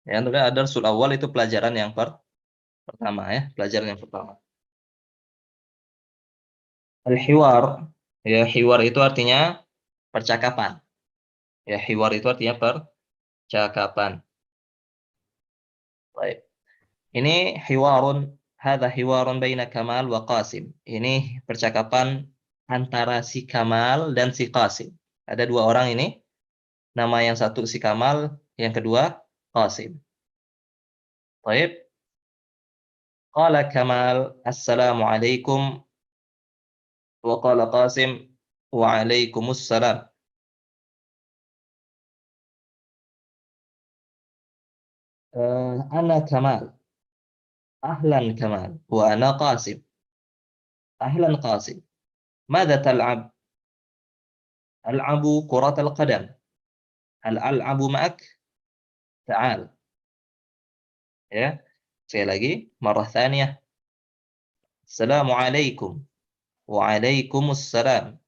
Ya, ad-darsul awal itu pelajaran yang pertama ya, pelajaran yang pertama. Al-hiwar, ya hiwar itu artinya percakapan. Ya, hiwar itu artinya percakapan. Baik. Ini hadza hiwarun baina Kamal wa Qasim. Ini percakapan antara si Kamal dan si Qasim. Ada dua orang ini. Nama yang satu si Kamal, yang kedua Qasim. Baik. Qala Kamal, assalamualaikum. Wa qala Qasim, wa alaikumussalam. Ana Kamal. أهلا كمال وأنا قاسم. أهلا قاسم. ماذا تلعب؟ ألعب كرة القدم. هل ألعب معك؟ تعال. Ya, sekali lagi, مرة ثانية. السلام عليكم. وعليكم السلام.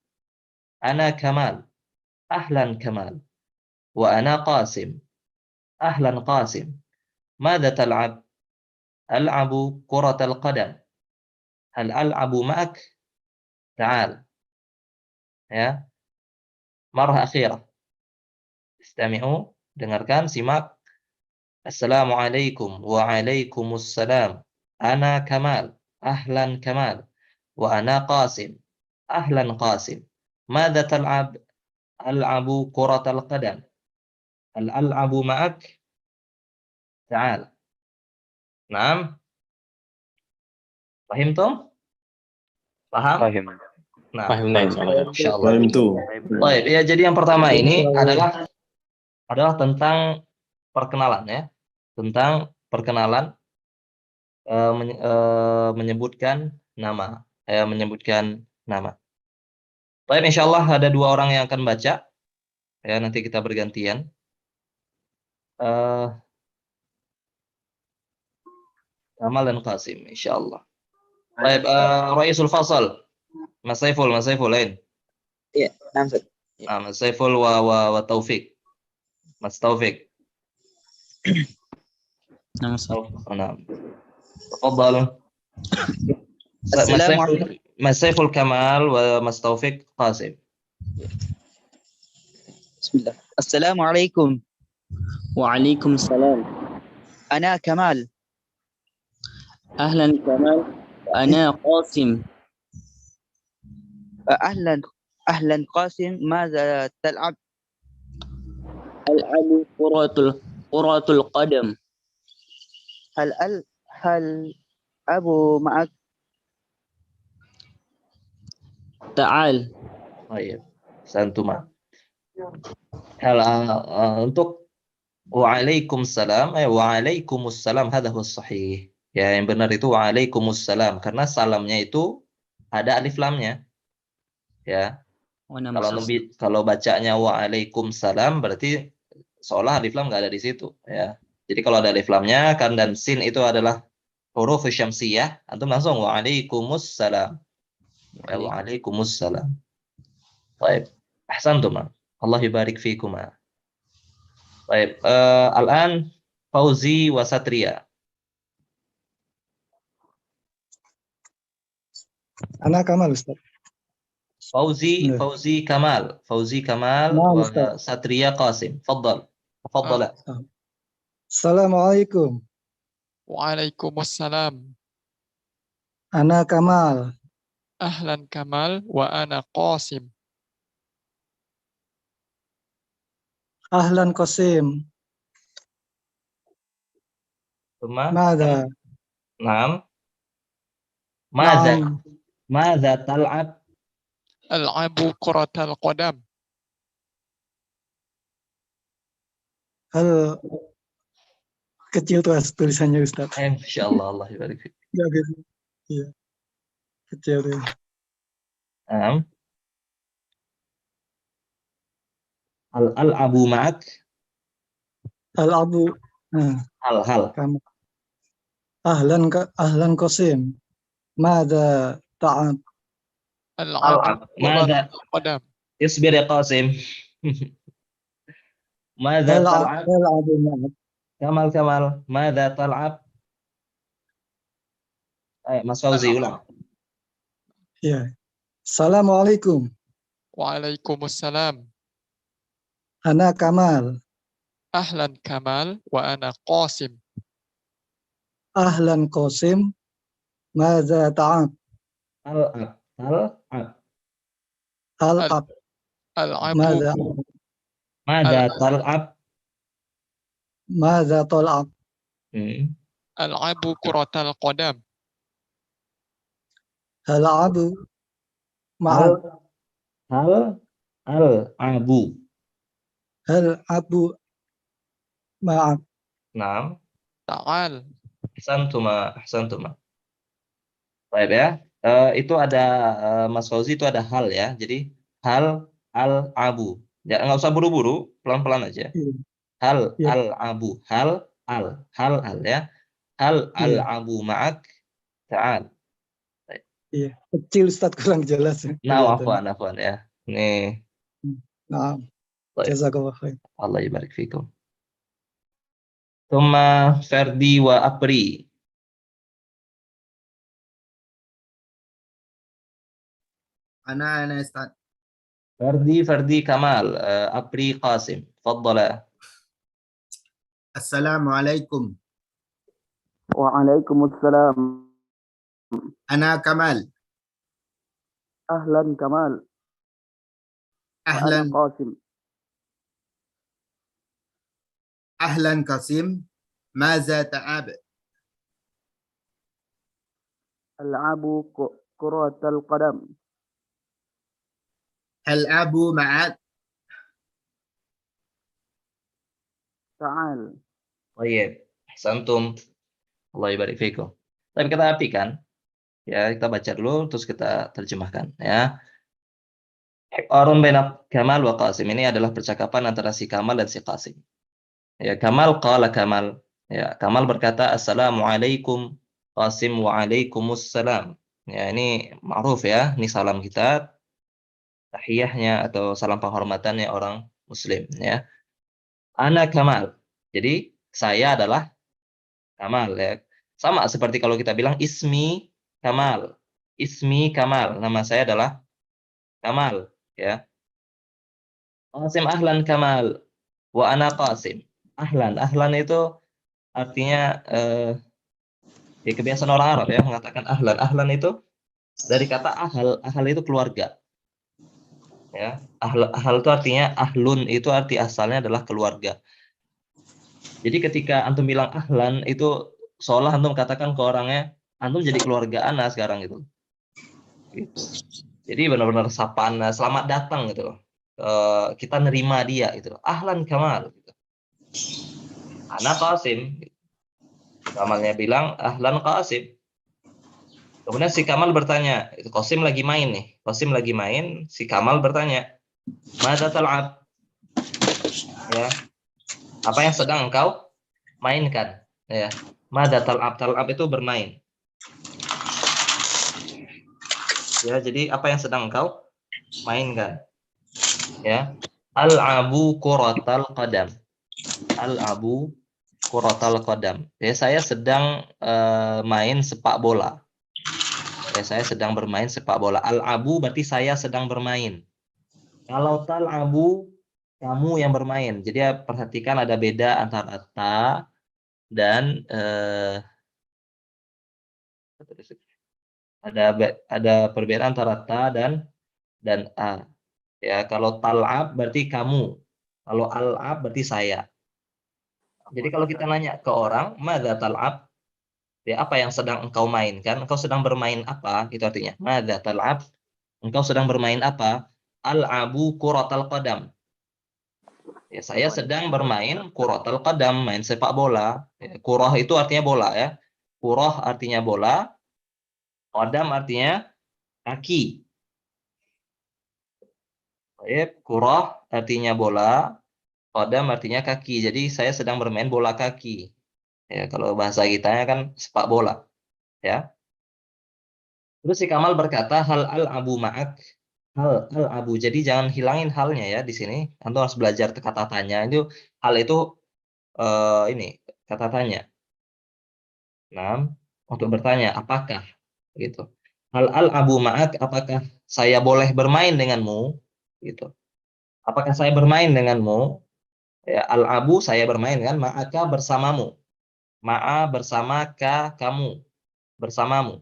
أنا كمال. أهلا كمال. وأنا قاسم. أهلا قاسم. ماذا تلعب؟ ألعب كرة القدم. هل ألعب معك؟ تعال. Ya. Marah akhirah. Istami'u, dengarkan, simak. Assalamualaikum wa alaikumussalam. Ana Kamal. Ahlan Kamal. Wa ana Qasim. Ahlan Qasim. Madza tal'ab? Al'abu kuratal qadam. Hal al'abu ma'ak? Ta'al. Naam. Fahimtum? Paham? Paham. Nah, Fahimna insyaallah. insyaallah. Paham tuh. Baik, ya jadi yang pertama ini adalah tentang perkenalan ya. Tentang perkenalan menyebutkan nama. Menyebutkan nama. Baik, insyaallah ada dua orang yang akan baca. Ya, nanti kita bergantian. Kamal dan Qasim, insyaallah. Baik, Raisul Fasal. Mas Saiful lain. Iya, Ustaz. Mas Saiful wa Taufik. Mas Taufik. Nama Ustaz. Naam. Tafadhal. Mas Saiful Kamal wa Mas Taufik Qasim. Bismillah. Assalamualaikum. Waalaikumsalam. Ana Kamal. أهلا كمال وأنا قاسم. أهلا قاسم، ماذا تلعب؟ ألعب كرة القدم. هل أبو معك؟ تعال. Baik, santuma. Untuk waalaikumsalam, waalaikumsalam, hadha huwa sahih. Ya, yang benar itu waalaikumsalam karena salamnya itu ada alif lamnya. Ya. Kalau bacanya waalaikumsalam berarti seolah alif lam nggak ada di situ, ya. Jadi kalau ada alif lamnya kan dan sin itu adalah huruf syamsiyah, antum langsung waalaikumsalam. Ya, waalaikumsalam. Baik, ahsantum. Allah yubarik fikuma. Baik, al-an Fauzi wa Satria. Ana Kamal Ustaz. Fauzi Kamal wa Satria Qasim. Faddala. Assalamualaikum. Waalaikumsalam. Ana Kamal. Ahlan Kamal wa ana Qasim. Ahlan Qasim. Mada. Naam. Mada tal'ab? Al'abu kuratal qadam. Hal kecil tuh tulisannya Ustaz. Insyaallah, Allah yubarik fik. Iya. Kecil tuh. Al-abu ma'ak? Al-abu. Hal. Ahlan Qasim. Mada ta'ab? Al-abu Mada qadam. Isbir ya Qasim. Mada tal'ab? Al-abu ma'ak. Kamal. Mada tal'ab? Mas Fauzi ulang. Ya. Assalamualaikum. Waalaikumsalam. Ana Kamal. Ahlan Kamal wa ana Qasim. Ahlan Qasim. Mada ta'ab? Tal'ab. Mada tal'ab? Mada tal'ab? Al'abu kuratal qadam. Al-abu ma'ak. Al-abu ma'ak. Naam. Ta'al. Ahsantuma. Baik ya. Itu ada Mas Fauzi itu ada hal ya. Jadi hal al-abu. Ya nggak usah buru-buru, pelan-pelan aja. Hal al-abu, hal ya. Hal al-abu ma'ak. Ta'al. Iya, kecil Ustaz kurang jelas. Nah, afwan ya. Nih. Nah, jazakallah khair. Allah yubarik fikum. Thumma Ferdi wa Apri. Ana Ustaz. Ferdi Kamal, Apri Qasim. Faddala. Assalamualaikum. Waalaikumsalam. Ana Kamal. Ahlan Kamal. Ahlan Qasim. Ahlan Qasim. Maza ta'ab? Al-abu kuratal qadam. Hal abu ma'ak? Ta'al. Baik, ahsantum. Allah yubarik fikum. Tapi kita artikan, ya kita baca dulu, terus kita terjemahkan. Ya, Arun baina Kamal wa Qasim, ini adalah percakapan antara si Kamal dan si Qasim. Ya, Kamal qala Kamal. Ya, Kamal berkata assalamualaikum. Qasim waalaikumsalam. Ya, ini ma'ruf ya, ini salam kita, tahiyahnya atau salam penghormatannya orang Muslim. Ya, Ana Kamal. Jadi saya adalah Kamal ya. Sama seperti kalau kita bilang ismi Kamal. Ismi Kamal, nama saya adalah Kamal ya. Qasim ahlan Kamal wa ana Qasim. Ahlan itu artinya Ya, kebiasaan orang Arab ya mengatakan ahlan. Ahlan itu dari kata ahal. Ahal itu keluarga. Ya, ahal itu artinya ahlun, itu arti asalnya adalah keluarga. Jadi ketika antum bilang ahlan itu seolah antum katakan ke orangnya, antum jadi keluarga ana sekarang gitu. Gitu. Jadi benar-benar sapaan, selamat datang gitu loh. Kita nerima dia gitu loh. Ahlan Kamal gitu. Ana Qasim. Kamalnya bilang ahlan Qasim. Kemudian si Kamal bertanya, Qasim lagi main nih. Qasim lagi main, si Kamal bertanya, "Madza tal'ab?" Ya. Apa yang sedang engkau mainkan? Ya. Madza tal'ab? Tal'ab itu bermain. Ya, jadi apa yang sedang engkau mainkan? Ya. Al-abu kuratal qadam. Al-abu kuratal qadam. Ya, saya sedang main sepak bola. Ya, saya sedang bermain sepak bola. Al-abu berarti saya sedang bermain. Kalau tal-abu, kamu yang bermain. Jadi ya, perhatikan ada beda antara ta dan ada perbedaan antara ta dan a. Ya, kalau tal'ab berarti kamu. Kalau al-ab berarti saya. Jadi kalau kita nanya ke orang, madza tal'ab? Ya, apa yang sedang engkau mainkan? Engkau sedang bermain apa? Itu artinya. Madza tal'ab? Engkau sedang bermain apa? Al-abu kuratal qadam. Ya, saya sedang bermain kuratal qadam, main sepak bola. Ya, kurah itu artinya bola ya. Kurah artinya bola. Qadam artinya kaki. Baik, kurah artinya bola. Qadam artinya kaki. Jadi saya sedang bermain bola kaki. Ya, kalau bahasa kitanya kan sepak bola. Ya. Terus si Kamal berkata, hal al-abu ma'ak. Hal al-abu. Jadi jangan hilangin halnya ya di sini. Antum harus belajar kata tanya. Itu hal itu ini kata tanya. Nah, untuk bertanya apakah gitu. Hal al-abu ma'ak, apakah saya boleh bermain denganmu? Gitu. Apakah saya bermain denganmu? Ya, al-abu saya bermain kan, ma'aka bersamamu. Ma'a bersama ka kamu, bersamamu.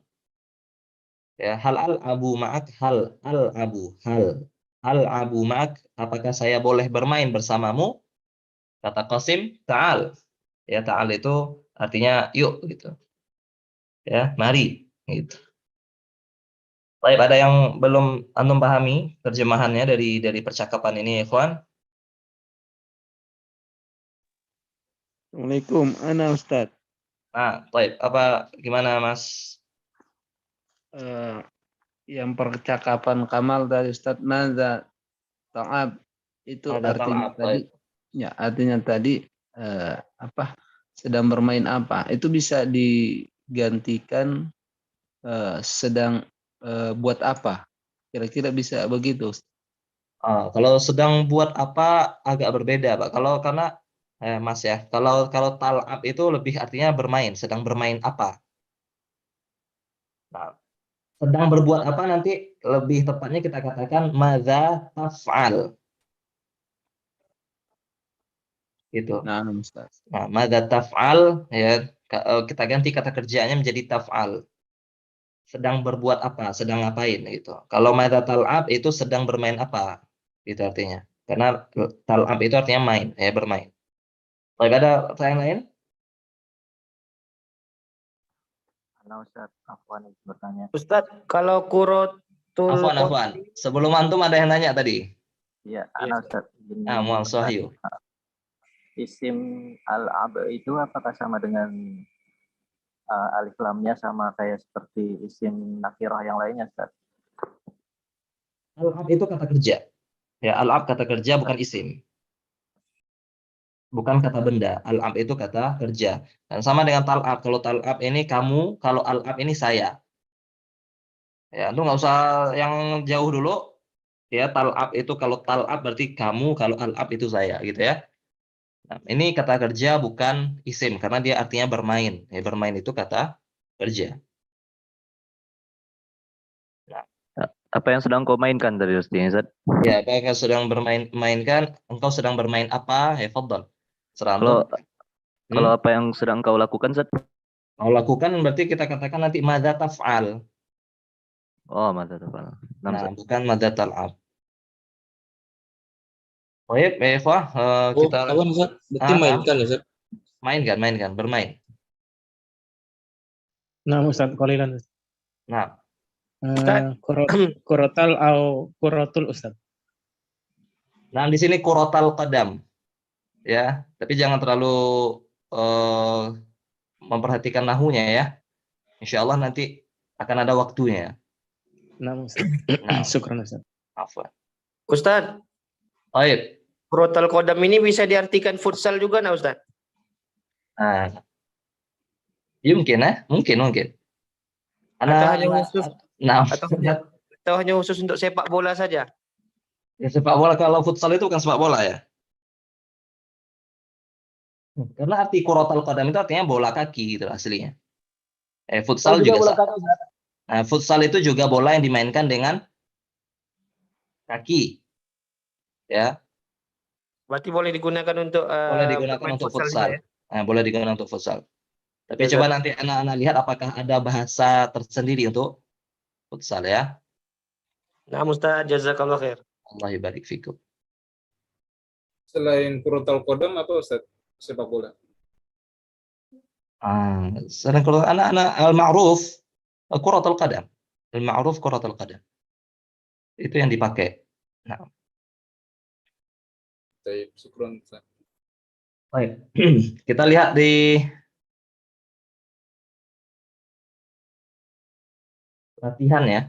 Ya, hal al-abu ma'ak, hal al-abu, hal al-abu ma'ak, apakah saya boleh bermain bersamamu? Kata Qasim, ta'al. Ya, ta'al itu artinya yuk gitu. Ya, mari gitu. Baik, ada yang belum antum pahami terjemahannya dari percakapan ini, ikhwan? Assalamualaikum, ana Ustaz. Nah, baik, apa gimana Mas? Yang percakapan Kamal dari Ustaz, madza ta'ab, itu Madza artinya tal'ab, tadi, baik. ya artinya tadi apa? Sedang bermain apa? Itu bisa digantikan sedang buat apa? Kira-kira bisa begitu. Kalau sedang buat apa agak berbeda, Pak. Kalau karena Mas ya, kalau tal'ab itu lebih artinya bermain, sedang bermain apa. Nah, sedang berbuat apa nanti lebih tepatnya kita katakan madza taf'al. Gitu. Nah, Ustaz. Nah, madza taf'al ya kita ganti kata kerjanya menjadi taf'al. Sedang berbuat apa, sedang ngapain gitu. Kalau madza tal'ab itu sedang bermain apa. Itu artinya. Karena tal'ab itu artinya main, ya bermain. Baik, ada pertanyaan lain? Halo Ustaz, Afwan bertanya. Ustaz, kalau kurotul Afwan. Sebelum antum ada yang nanya tadi. Iya, ana Ustaz. Mual Sohyu. Isim al-ab itu apakah sama dengan alif lamnya sama kayak seperti isim nakirah yang lainnya, Ustaz? Al-ab itu kata kerja. Ya, al-ab kata kerja bukan isim. Bukan kata benda. Al-ab itu kata kerja. Dan sama dengan tal'ab. Kalau tal'ab ini kamu, kalau al-ab ini saya. Ya, itu nggak usah yang jauh dulu. Ya, tal'ab itu kalau tal'ab berarti kamu, kalau al-ab itu saya, gitu ya. Nah, ini kata kerja bukan isim karena dia artinya bermain. Ya, bermain itu kata kerja. Nah, Apa yang sedang kau mainkan tadi Ustaz? ya, apakah sedang mainkan? Engkau sedang bermain apa? Ya, fadhal. Kalau apa yang sedang kau lakukan, Ustaz? Mau lakukan berarti kita katakan nanti madza taf'al. Oh, madza taf'al. Nah, bukan madza tal'ab. Baik, ya ikhwah, kita Kawan Ustaz, berarti mainkan Ustaz. mainkan, bermain. Nah, Ustaz, qalilan. Nah, Kurotal atau kurotul Ustaz. nah di sini kurotal qadam. Ya, tapi jangan terlalu memperhatikan nahunya ya. Insya Allah nanti akan ada waktunya. Nah, Ustaz. Syukran Ustaz. Afwan. Ustaz, Baik. kurotal kodam ini bisa diartikan futsal juga nah Ustaz? Nah, mungkin ya, mungkin. Atau hanya khusus, nah, atau hanya khusus untuk sepak bola saja? Ya, sepak bola, kalau futsal itu bukan sepak bola ya. Karena arti kurotal qadam itu artinya bola kaki gitu aslinya. Futsal juga bola kaki. Nah, futsal itu juga bola yang dimainkan dengan kaki. Ya. Berarti boleh digunakan untuk Boleh digunakan untuk futsal. Ya? Nah, boleh digunakan untuk futsal. Tapi coba nanti anak-anak lihat apakah ada bahasa tersendiri untuk futsal ya. Nah, Ustaz, jazakallah khair. Allah barik fikum. Selain kurotal kodam apa Ustaz? Sepak bola. Selain kalau anak-anak al-ma'ruf kuratul qadam. Al-ma'ruf kuratul qadam. Itu yang dipakai. Nah. Baik, syukron Ustaz. Baik. Kita lihat di latihan ya.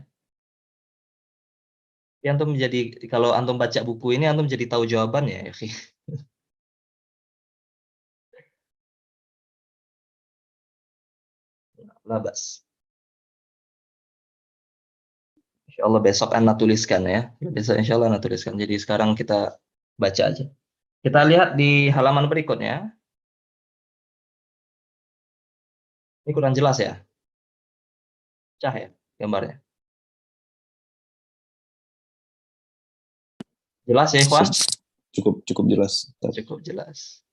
Yang antum menjadi, kalau antum baca buku ini antum jadi tahu jawabannya ya. Labas. Insya Allah besok Anda tuliskan ya. Besok insya Allah Anda tuliskan. Jadi sekarang kita baca aja. Kita lihat di halaman berikutnya. Ini kurang jelas ya. Cah ya gambarnya. Jelas ya, Ikhwan? Cukup jelas. Cukup jelas.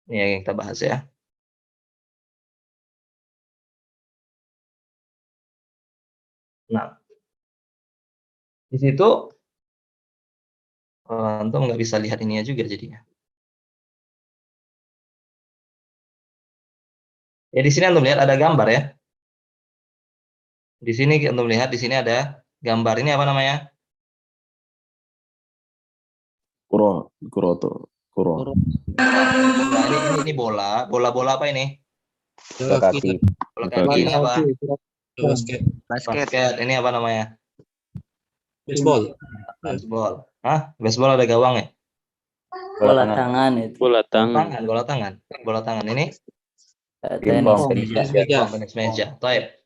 Ini yang kita bahas ya. Nah, di situ antum nggak bisa lihat ininya juga jadinya. Ya di sini antum lihat ada gambar ya. Di sini antum lihat di sini ada gambar. Ini apa namanya? Kuro. Nah, ini bola. Bola apa ini? Bola kaki. Bola kaki ini apa? Basket. Ini apa namanya? Baseball. Baseball. Hah? Baseball ada gawang ya? Bola tangan itu. Bola tangan. Ini? Tenis meja. Baik.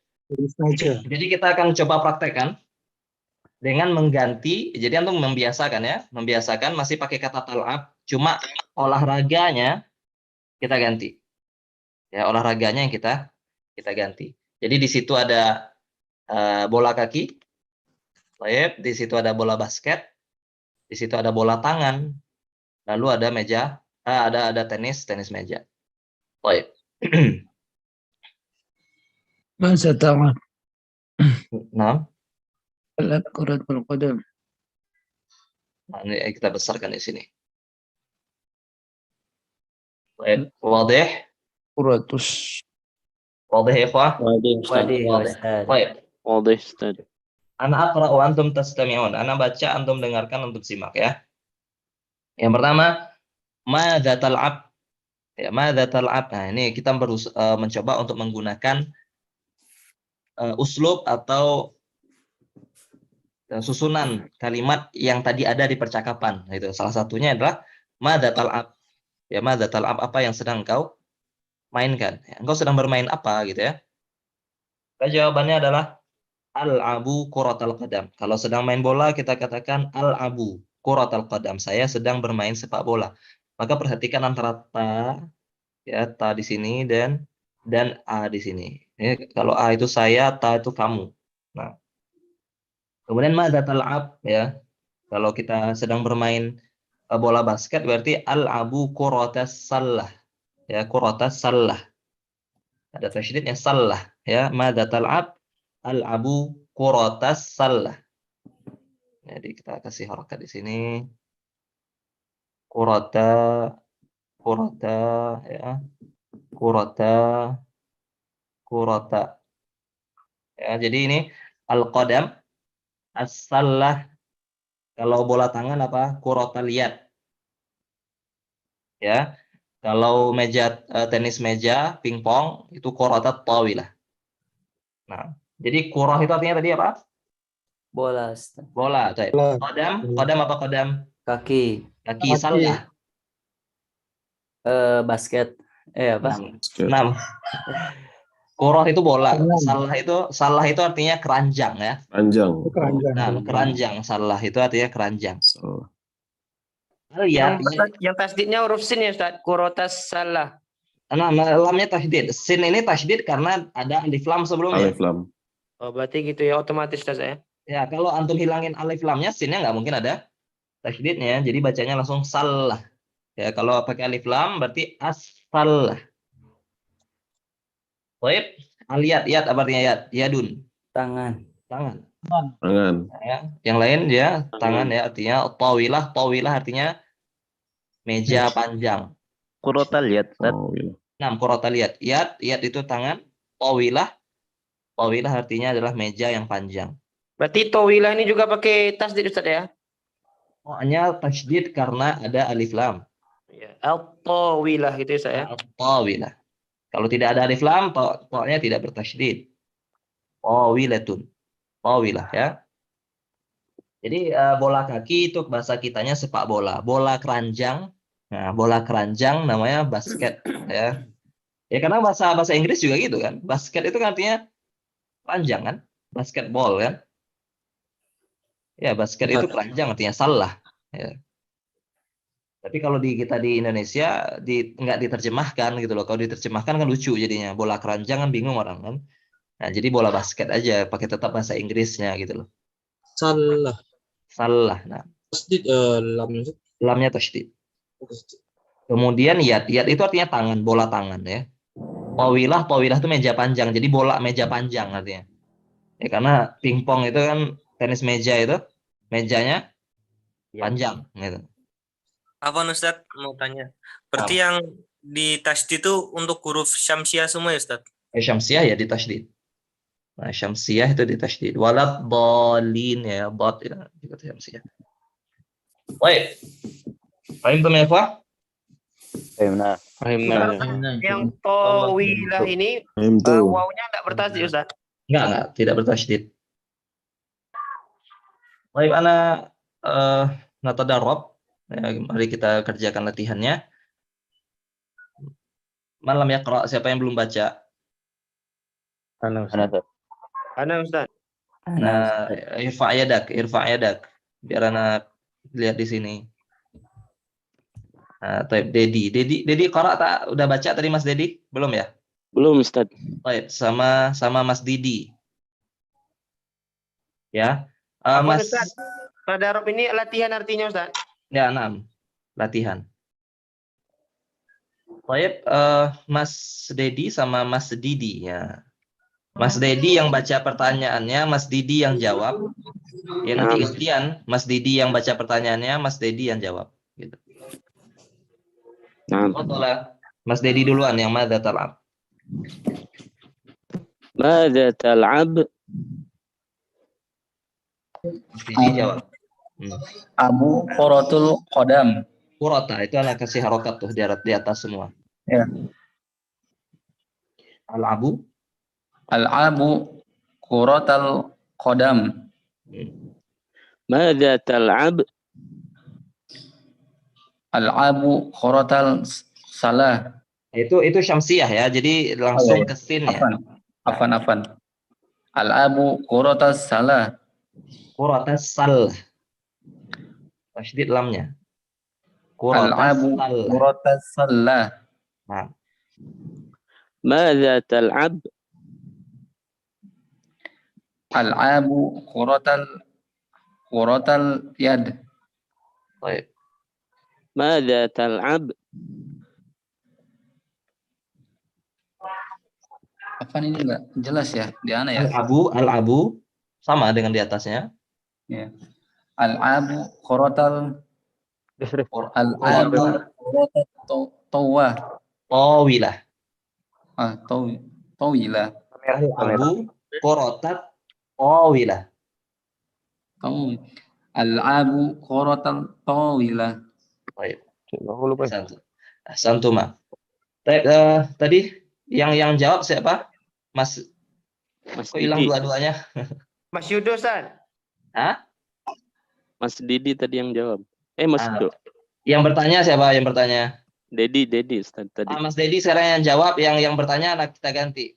Jadi kita akan coba praktekkan dengan mengganti. Jadi antum membiasakan ya, masih pakai kata tal'ab, cuma olahraganya kita ganti. Ya, olahraganya yang kita ganti. Jadi di situ ada bola kaki. Baik, di situ ada bola basket. Di situ ada bola tangan. Lalu ada meja, ada tenis meja. Baik. Masa ta'ab. Nah, Kuratul qadam. nah, ini kita besarkan di sini. Baik, wadih. Kuratus. Wadih ya, ikhwah? Wadih, Baik. Wadih, Ustaz. Ana aqra wa antum tastami'un. Ana baca, antum dengarkan, antum simak ya. Yang pertama, madza tal'ab. Ya, madza tal'ab. Nah, ini kita mencoba untuk menggunakan uslub atau susunan kalimat yang tadi ada di percakapan. Itu salah satunya adalah madza tal'ab. Ya, madza tal'ab, apa yang sedang engkau mainkan? Ya, engkau sedang bermain apa gitu ya? Jawabannya adalah al-abu kuratal qadam. Kalau sedang main bola kita katakan al-abu kuratal qadam. Saya sedang bermain sepak bola. Maka perhatikan antara ta di sini dan a di sini. Kalau a itu saya, ta itu kamu. Nah, kemudian madza tal'ab ya. Kalau kita sedang bermain bola basket berarti al-abu kuratas salah. Ya, kuratas salah. Ada tasydidnya salah ya. Madza tal'ab? Al-abu kuratas salah. Jadi kita kasih harakat di sini. Kurata ya. Kurata. Ya, jadi ini al-qadam as-salah. Kalau bola tangan apa? Kurata liat. Ya. Kalau tenis meja, pingpong itu kurata tawilah. Nah, jadi kurah itu artinya tadi apa? Bola, Ustaz. Bola. Qadam apa qadam? Kaki. Kaki salah. Basket. Apa? 6. Kurah itu bola. Salah itu artinya keranjang ya. Keranjang. Nah, keranjang. Salah itu artinya keranjang. Yang tasdidnya huruf sin ya Ustaz. Kurotas salah. Nah, lamnya tasydid. Sin ini tasydid karena ada alif lam sebelumnya. Alif lam. Oh, berarti gitu ya, otomatis Ustaz ya. Ya, kalau antum hilangin alif lamnya, sinnya nggak mungkin ada tasydidnya. Jadi bacanya langsung salah. Ya, kalau pakai alif lam berarti as-salah. Baik, aliyat, yat apa artinya yat? Yadun. Tangan. Tangan. Ya. Yang lain ya, tangan ya artinya tawilah. Tawilah artinya meja panjang. Kurotal lihat. Kurota liat. Yat itu tangan. Tawilah artinya adalah meja yang panjang. Berarti tawilah ini juga pakai tasdid Ustaz ya? Hanya tasydid karena ada alif lam. Ya, al-tawilah gitu ya Ustaz ya. Tawilah. Kalau tidak ada alif lam, to-nya tidak bertasydid. Tawilatun. Tawilah ya. Jadi bola kaki itu bahasa kitanya sepak bola. Bola keranjang. Nah, bola keranjang namanya basket ya. Ya karena bahasa Inggris juga gitu kan. Basket itu kan artinya keranjang kan? Basketball kan? Ya, basket itu keranjang artinya salah ya. Tapi kalau kita di Indonesia nggak diterjemahkan gitu loh. Kalau diterjemahkan kan lucu jadinya. Bola keranjang kan bingung orang kan. Nah, jadi bola basket aja pakai tetap bahasa Inggrisnya gitu loh. Salah. Nah, Tasdid lamnya. Lamnya tasydid. Kemudian yat itu artinya tangan, bola tangan ya. Tawilah itu meja panjang. Jadi bola meja panjang artinya. Ya karena pingpong itu kan tenis meja itu mejanya panjang gitu. Apa Ustaz mau tanya? Berarti yang di tasdid itu untuk huruf syamsiah semua ya Ustaz? Syamsiah ya di tasydid. Nah, syamsiah itu di tasydid. Walad dhalin ya, dhat ya, itu syamsiah. Baik. Fahimtum ya, Ikhwah? Fahimna. Yang tawilah ini wawunya enggak bertasdid Ustaz? Enggak, tidak bertasydid. Baik, ana natadarrab. Ya, mari kita kerjakan latihannya. Malam yaqra, siapa yang belum baca? Ana Ustaz. Nah, irfa' yadak. Biar anak lihat di sini. Nah, Dedi qara tak udah baca tadi Mas Dedi? Belum ya? Belum, Ustaz. Baik, sama Mas Didi. Ya. Mas Ustaz, tadarrub ini latihan artinya Ustaz? Ya, 6. Latihan. Baik, Mas Dedi sama Mas Didi ya. Mas Dedi yang baca pertanyaannya, Mas Didi yang jawab. Ya nanti gantian, Mas Didi yang baca pertanyaannya, Mas Dedi yang jawab. Gitu. Mas Dedi duluan yang madza tal'ab. Madza tal'ab? Mas Dedi jawab. Abu Quratul Qadam. Qurata itu anak kasih harokat tuh di atas semua. Ya. Al-abu Quratul Qadam. Madza tal'ab? Al-abu Quratul salah. Itu syamsiah ya. Jadi langsung ke sin ya. Afan. Al-abu Quratul salah. Quratul salah. Tasydid lamnya. Al-abu Quratul salah. Nah. Madza tal'ab? Al-abu Quratul yad. Baik. Madza tal'ab? Afan ini enggak jelas ya di ana ya. Al-abu sama dengan di atasnya. Ya. Al-abu korotal al-abu korotal tawa. Tawilah. Tawilah. Al-abu korotat tawilah. Al-abu korotal tawilah. Baik. Santuma. Tadi yang jawab siapa? Mas kok hilang Didi. dua-duanya? Mas Yudo, Ustaz. Hah? Mas Didi tadi yang jawab. Mas Do. Yang bertanya siapa yang bertanya? Dedi Ustaz tadi. Mas Dedi sekarang yang jawab, yang bertanya anak kita ganti.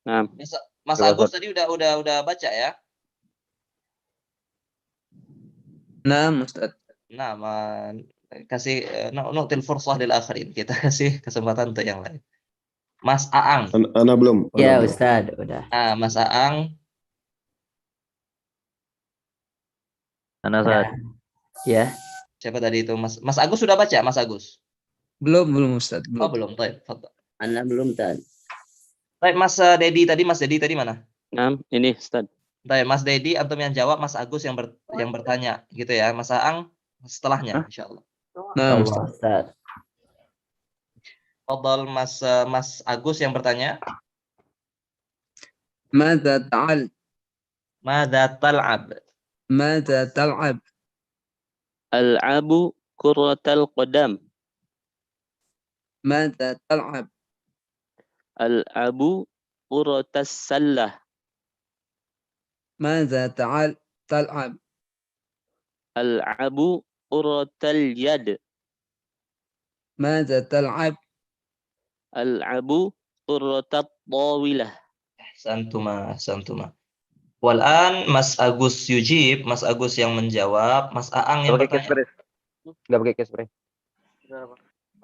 Nah, Mas Agus tadi udah baca ya? Nah, Ustaz. Nah, kasih nu'til fursah lil akhirin. Kita kasih kesempatan untuk yang lain. Mas Aang. Ana belum. Ya, Ustaz, udah. Mas Aang. Ana, Ustaz. Ya. Siapa tadi itu? Mas Agus sudah baca, Mas Agus? Belum Ustaz. Belum. Oh, belum. Baik, Ana belum, Ustaz. Baik, Mas Dedi tadi mana? Nah, ini Ustaz. Baik, Mas Dedi antum yang jawab, Mas Agus yang bertanya gitu ya. Mas Aang setelahnya insyaallah. Nah, Ustaz. Fadhal Mas Agus yang bertanya. Madza ta'al? Madza tal'ab? Madza tal'ab? Al-abu kurratal qadam. Madza tal'ab? Al-abu kurratas sallah. Madza tal'ab? Al-abu kurratal yad. Madza tal'ab? Al-abu kurratat tawilah. Santuma. Walan Mas Agus yujib, Mas Agus yang menjawab, Mas Aang yang bertanya. Enggak pakai case spray.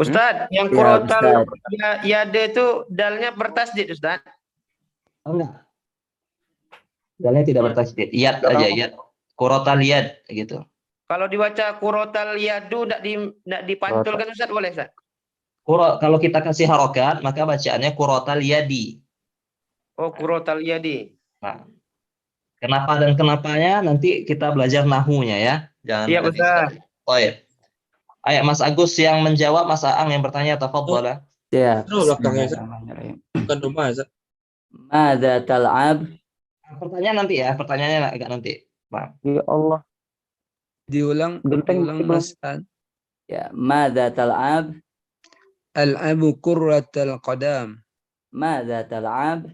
Ustaz, yang kurotal yade itu dalnya bertasdid, Ustaz. Enggak. Dalnya tidak bertasdid. Yad aja, yad. Kurotal yad gitu. Kalau dibaca kurotal yadu enggak dipantulkan, Ustaz, boleh, Ustaz? Kalau kita kasih harokat, maka bacaannya kurotal yadi. Oh, kurotal yadi. Nah, kenapa dan kenapanya nanti kita belajar nahunya ya. Jangan. Iya, Ustaz. Oh ya. Ayo Mas Agus yang menjawab, Mas Aang yang bertanya, tafadhol. Ya. Bukan rumah, Ustaz. Madza tal'ab? Pertanyaan nanti ya, pertanyaannya agak nanti. Pak. Ya Allah. Diulang Mas. Ya, madza tal'ab? Al-abu kurratal qadam. Madza tal'ab?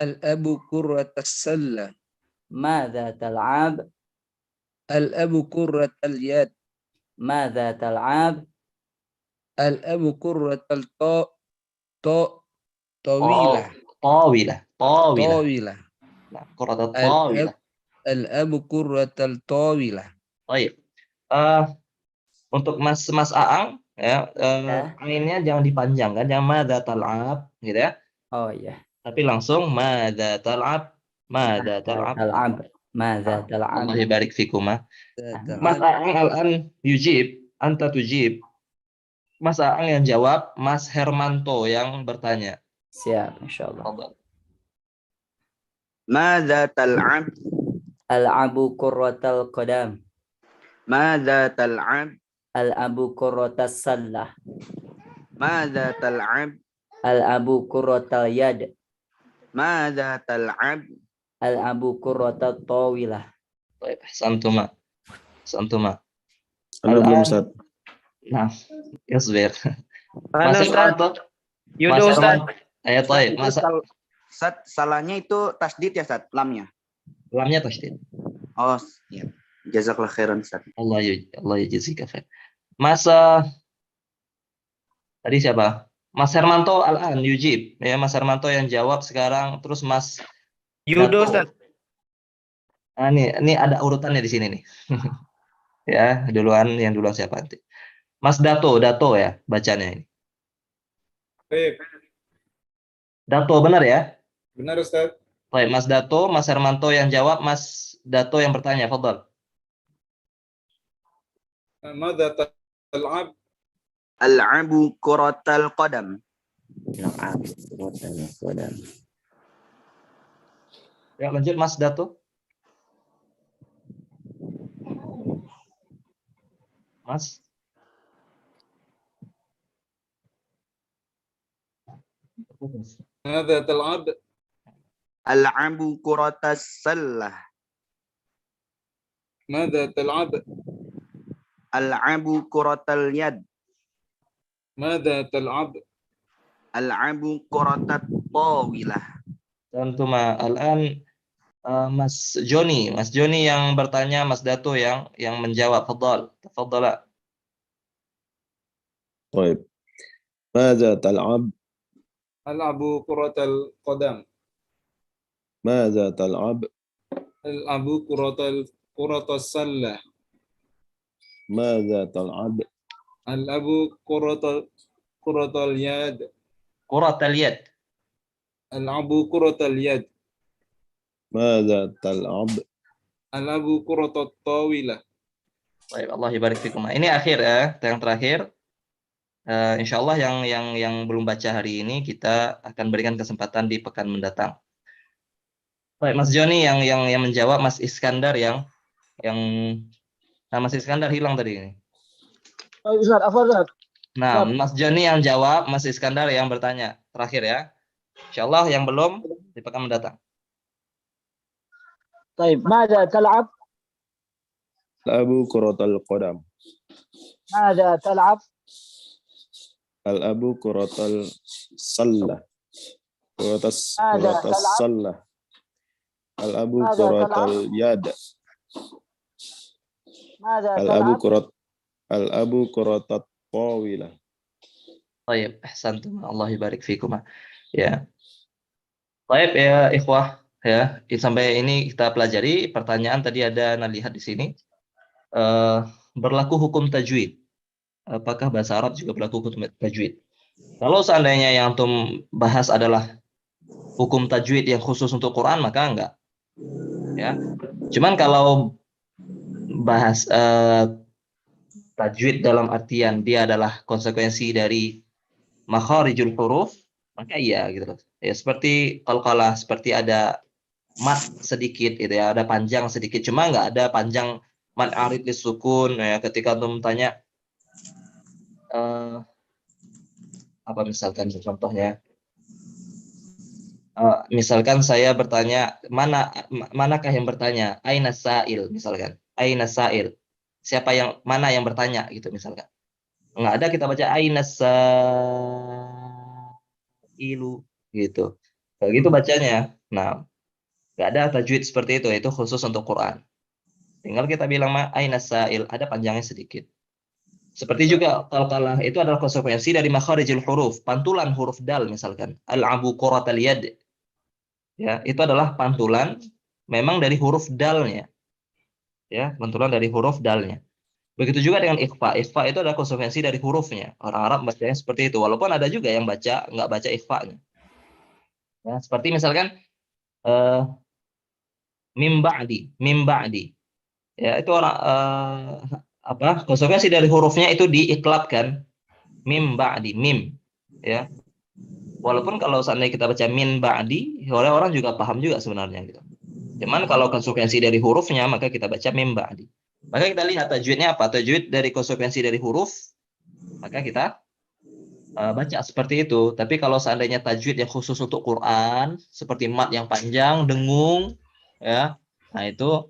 Al-abu kurratas sallah. Madza tal'ab? Al-abu kurratal yad. Madza tal'ab? Al-abu kurratal tawilah. Tawilah. Kurratal tawilah. Al-abu kurratal tawilah. Baik. Untuk Mas Aang ya, ainnya jangan dipanjangkan, jangan madza tal'ab gitu ya. Oh iya. Tapi langsung madza tal'ab, madza tal'ab. Madza tal'ab. Allah barik fikuma. Mas Aang al-an yujib, anta tujib. Mas Aang yang jawab, Mas Hermanto yang bertanya. Siap, insyaallah. Madza tal'ab? Al-abu kurratal qadam. Madza tal'ab? Al-abu kurratas sallah. Madza tal'ab? Al-abu kurratal yad. Madza tal'ab? Al-abu kurratat tawilah. Baik, santuma. Anda belum, Ustaz. Nah, yasbir. Mas Hermanto. Yudo, Ustaz. Ayo, baik. Ustaz, salahnya itu tasdid ya, Ustaz, lamnya. Lamnya tasdid. Oh, iya. Jazakallah khairan, Ustaz. Allah yajzika khair. Mas tadi siapa? Mas Hermanto al-an yujib. Ya, Mas Hermanto yang jawab sekarang, terus Mas Yudo, Ustaz. Ini ada urutannya di sini nih. Ya, duluan siapa nanti? Mas Dato ya bacanya ini. Baik. Dato benar ya? Benar, Ustaz. Baik, Mas Dato, Mas Hermanto yang jawab, Mas Dato yang bertanya, fadhal. Madza Al-ab. Al-abu kuratal qadam. Al-abu kuratal qadam. Ya, lanjut Mas Dato. Mas. ماذا تلعب؟ Al-abu kuratas sallah. ماذا تلعب؟ Al-abu kuratal yad. ماذا تلعب؟ Al-abu kuratat tawilah. Tentu Al-an Mas Joni yang bertanya, Mas Dato yang menjawab. Tafadhal. طيب ماذا تلعب؟ ألعب كرة القدم. ماذا تلعب؟ ألعب كرة السلة. ماذا تلعب؟ ألعب كرة اليد. كرة اليد. ألعب كرة اليد. ماذا تلعب؟ ألعب كرة الطاولة. Baik, Allah barik fikum. Ini akhir ya, yang terakhir. Insya Allah yang belum baca hari ini kita akan berikan kesempatan di pekan mendatang. Baik, Mas Joni yang menjawab, Mas Iskandar yang Mas Iskandar hilang tadi ini. Oh, Ustaz, apa Ustaz? Nah, Mas Joni yang jawab, Mas Iskandar yang bertanya. Terakhir ya. Insya Allah yang belum di pekan mendatang. Baik, ماذا تلعب؟ ألعب كرة القدم. ماذا تلعب؟ ألعب كرة السلة. كرة السلة. ألعب كرة اليد. ألعب كرة الطاولة. Baik, ahsantum. Allah barik fikum. Ya. Baik ya ikhwah ya, sampai ini kita pelajari pertanyaan tadi ada lihat di sini. Berlaku hukum tajwid. Apakah bahasa Arab juga berlaku hukum tajwid? Kalau seandainya yang antum bahas adalah hukum tajwid yang khusus untuk Quran, maka enggak. Ya. Cuman kalau bahas tajwid dalam artian dia adalah konsekuensi dari makharijul huruf, maka iya gitu loh. Ya seperti qalqalah, seperti ada mat sedikit gitu ya, ada panjang sedikit, cuma enggak ada panjang mad arid lisukun ya. Ketika antum tanya apa misalkan contohnya, misalkan saya bertanya, manakah yang bertanya, aina sa'il misalkan, aina sa'il, mana yang bertanya gitu misalkan, nggak ada, kita baca aina sa'ilu gitu, kayak gitu bacanya. Nah, nggak ada tajwid seperti itu khusus untuk Quran. Tinggal kita bilang aina sa'il, ada panjangnya sedikit. Seperti juga qalqalah, itu adalah konsekuensi dari makharijul huruf, pantulan huruf dal misalkan. Al-abu quratal yad. Ya, itu adalah pantulan memang dari huruf dalnya. Ya, pantulan dari huruf dalnya. Begitu juga dengan ikhfa. Ikhfa itu adalah konsekuensi dari hurufnya. Orang Arab bacanya seperti itu. Walaupun ada juga yang nggak baca ikhfanya. Ya, seperti misalkan mim ba'di. Ya, itu orang konsekuensi dari hurufnya itu diiklabkan, mim ba'di, mim ya. Walaupun kalau seandainya kita baca min ba'di, orang juga paham juga sebenarnya gitu. Cuman kalau konsekuensi dari hurufnya, maka kita baca mim ba'di. Maka kita lihat tajwidnya apa? Tajwid dari konsekuensi dari huruf, maka kita baca seperti itu. Tapi kalau seandainya tajwid yang khusus untuk Quran, seperti mat yang panjang, dengung ya, nah itu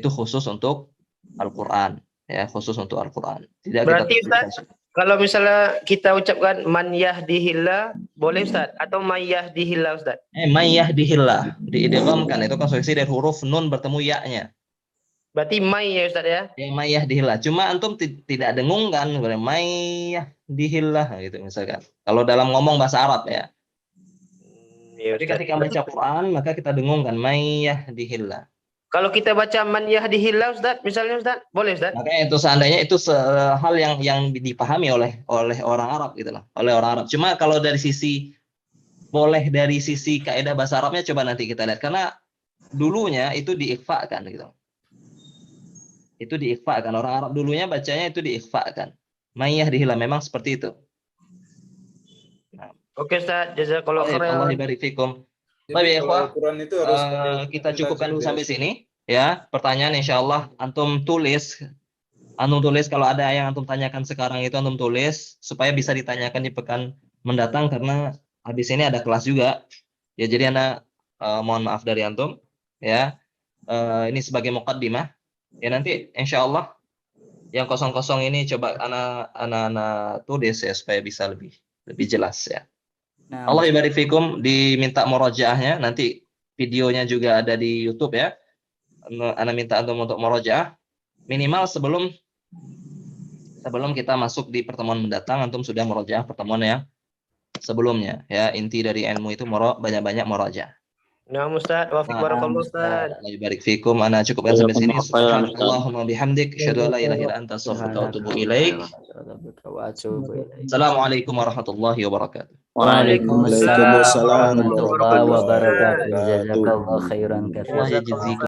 khusus untuk Al-Quran. Ya, khusus untuk Al-Quran. Berarti Ustaz, kalau misalnya kita ucapkan man yahdihillah, boleh Ustaz? Atau man yahdihillah Ustaz? Man yahdihillah, diidghamkan, itu konsekuensi dari huruf nun bertemu ya-nya. Berarti may ya Ustaz ya? Yang man yahdihillah. Cuma antum tidak dengungkan, man yahdihillah gitu misalkan. Kalau dalam ngomong bahasa Arab ya. Jadi ketika baca Quran, maka kita dengungkan man yahdihillah. Kalau kita baca man yahdihillah Ustaz, misalnya Ustaz, boleh Ustaz? Makanya itu seandainya itu hal yang dipahami oleh orang Arab gitu lah, oleh orang Arab. Cuma kalau dari sisi kaidah bahasa Arabnya coba nanti kita lihat, karena dulunya itu diikhfakan gitu. Itu diikhfakan, orang Arab dulunya bacanya itu diikhfakan. May yahdihillah, memang seperti itu. Oke Ustaz, jazakallahu Baik, Allah khairan. barik fikum. Jadi Baik ya, kalau ikhwah, Al-Quran itu harus kita cukupkan dulu sampai sini ya. Pertanyaan insyaallah antum tulis. Antum tulis kalau ada yang antum tanyakan sekarang itu antum tulis supaya bisa ditanyakan di pekan mendatang karena habis ini ada kelas juga. Ya jadi mohon maaf dari antum ya. Ini sebagai muqaddimah. Ya nanti insyaallah yang kosong-kosong ini coba anak tulis ya supaya bisa lebih jelas ya. Nah, Allah ibarik fikum, diminta murojaahnya, nanti videonya juga ada di YouTube ya. Ana minta antum untuk murojaah minimal sebelum kita masuk di pertemuan mendatang antum sudah murojaah pertemuan yang sebelumnya ya. Inti dari ilmu itu banyak-banyak murojaah. Nah Ustaz, wa fiik barakallahu Ustaz. Allah ibarik fikum. Ana cukupkan sampai sini. Subhanallahumma bihamdik, asyhadu an la ilaha illa anta, astaghfiruka wa atubu ilaik. Assalamualaikum warahmatullahi wabarakatuh. Waalaikumsalam warahmatullahi wabarakatuh. Jazakallahu khairan katsiran.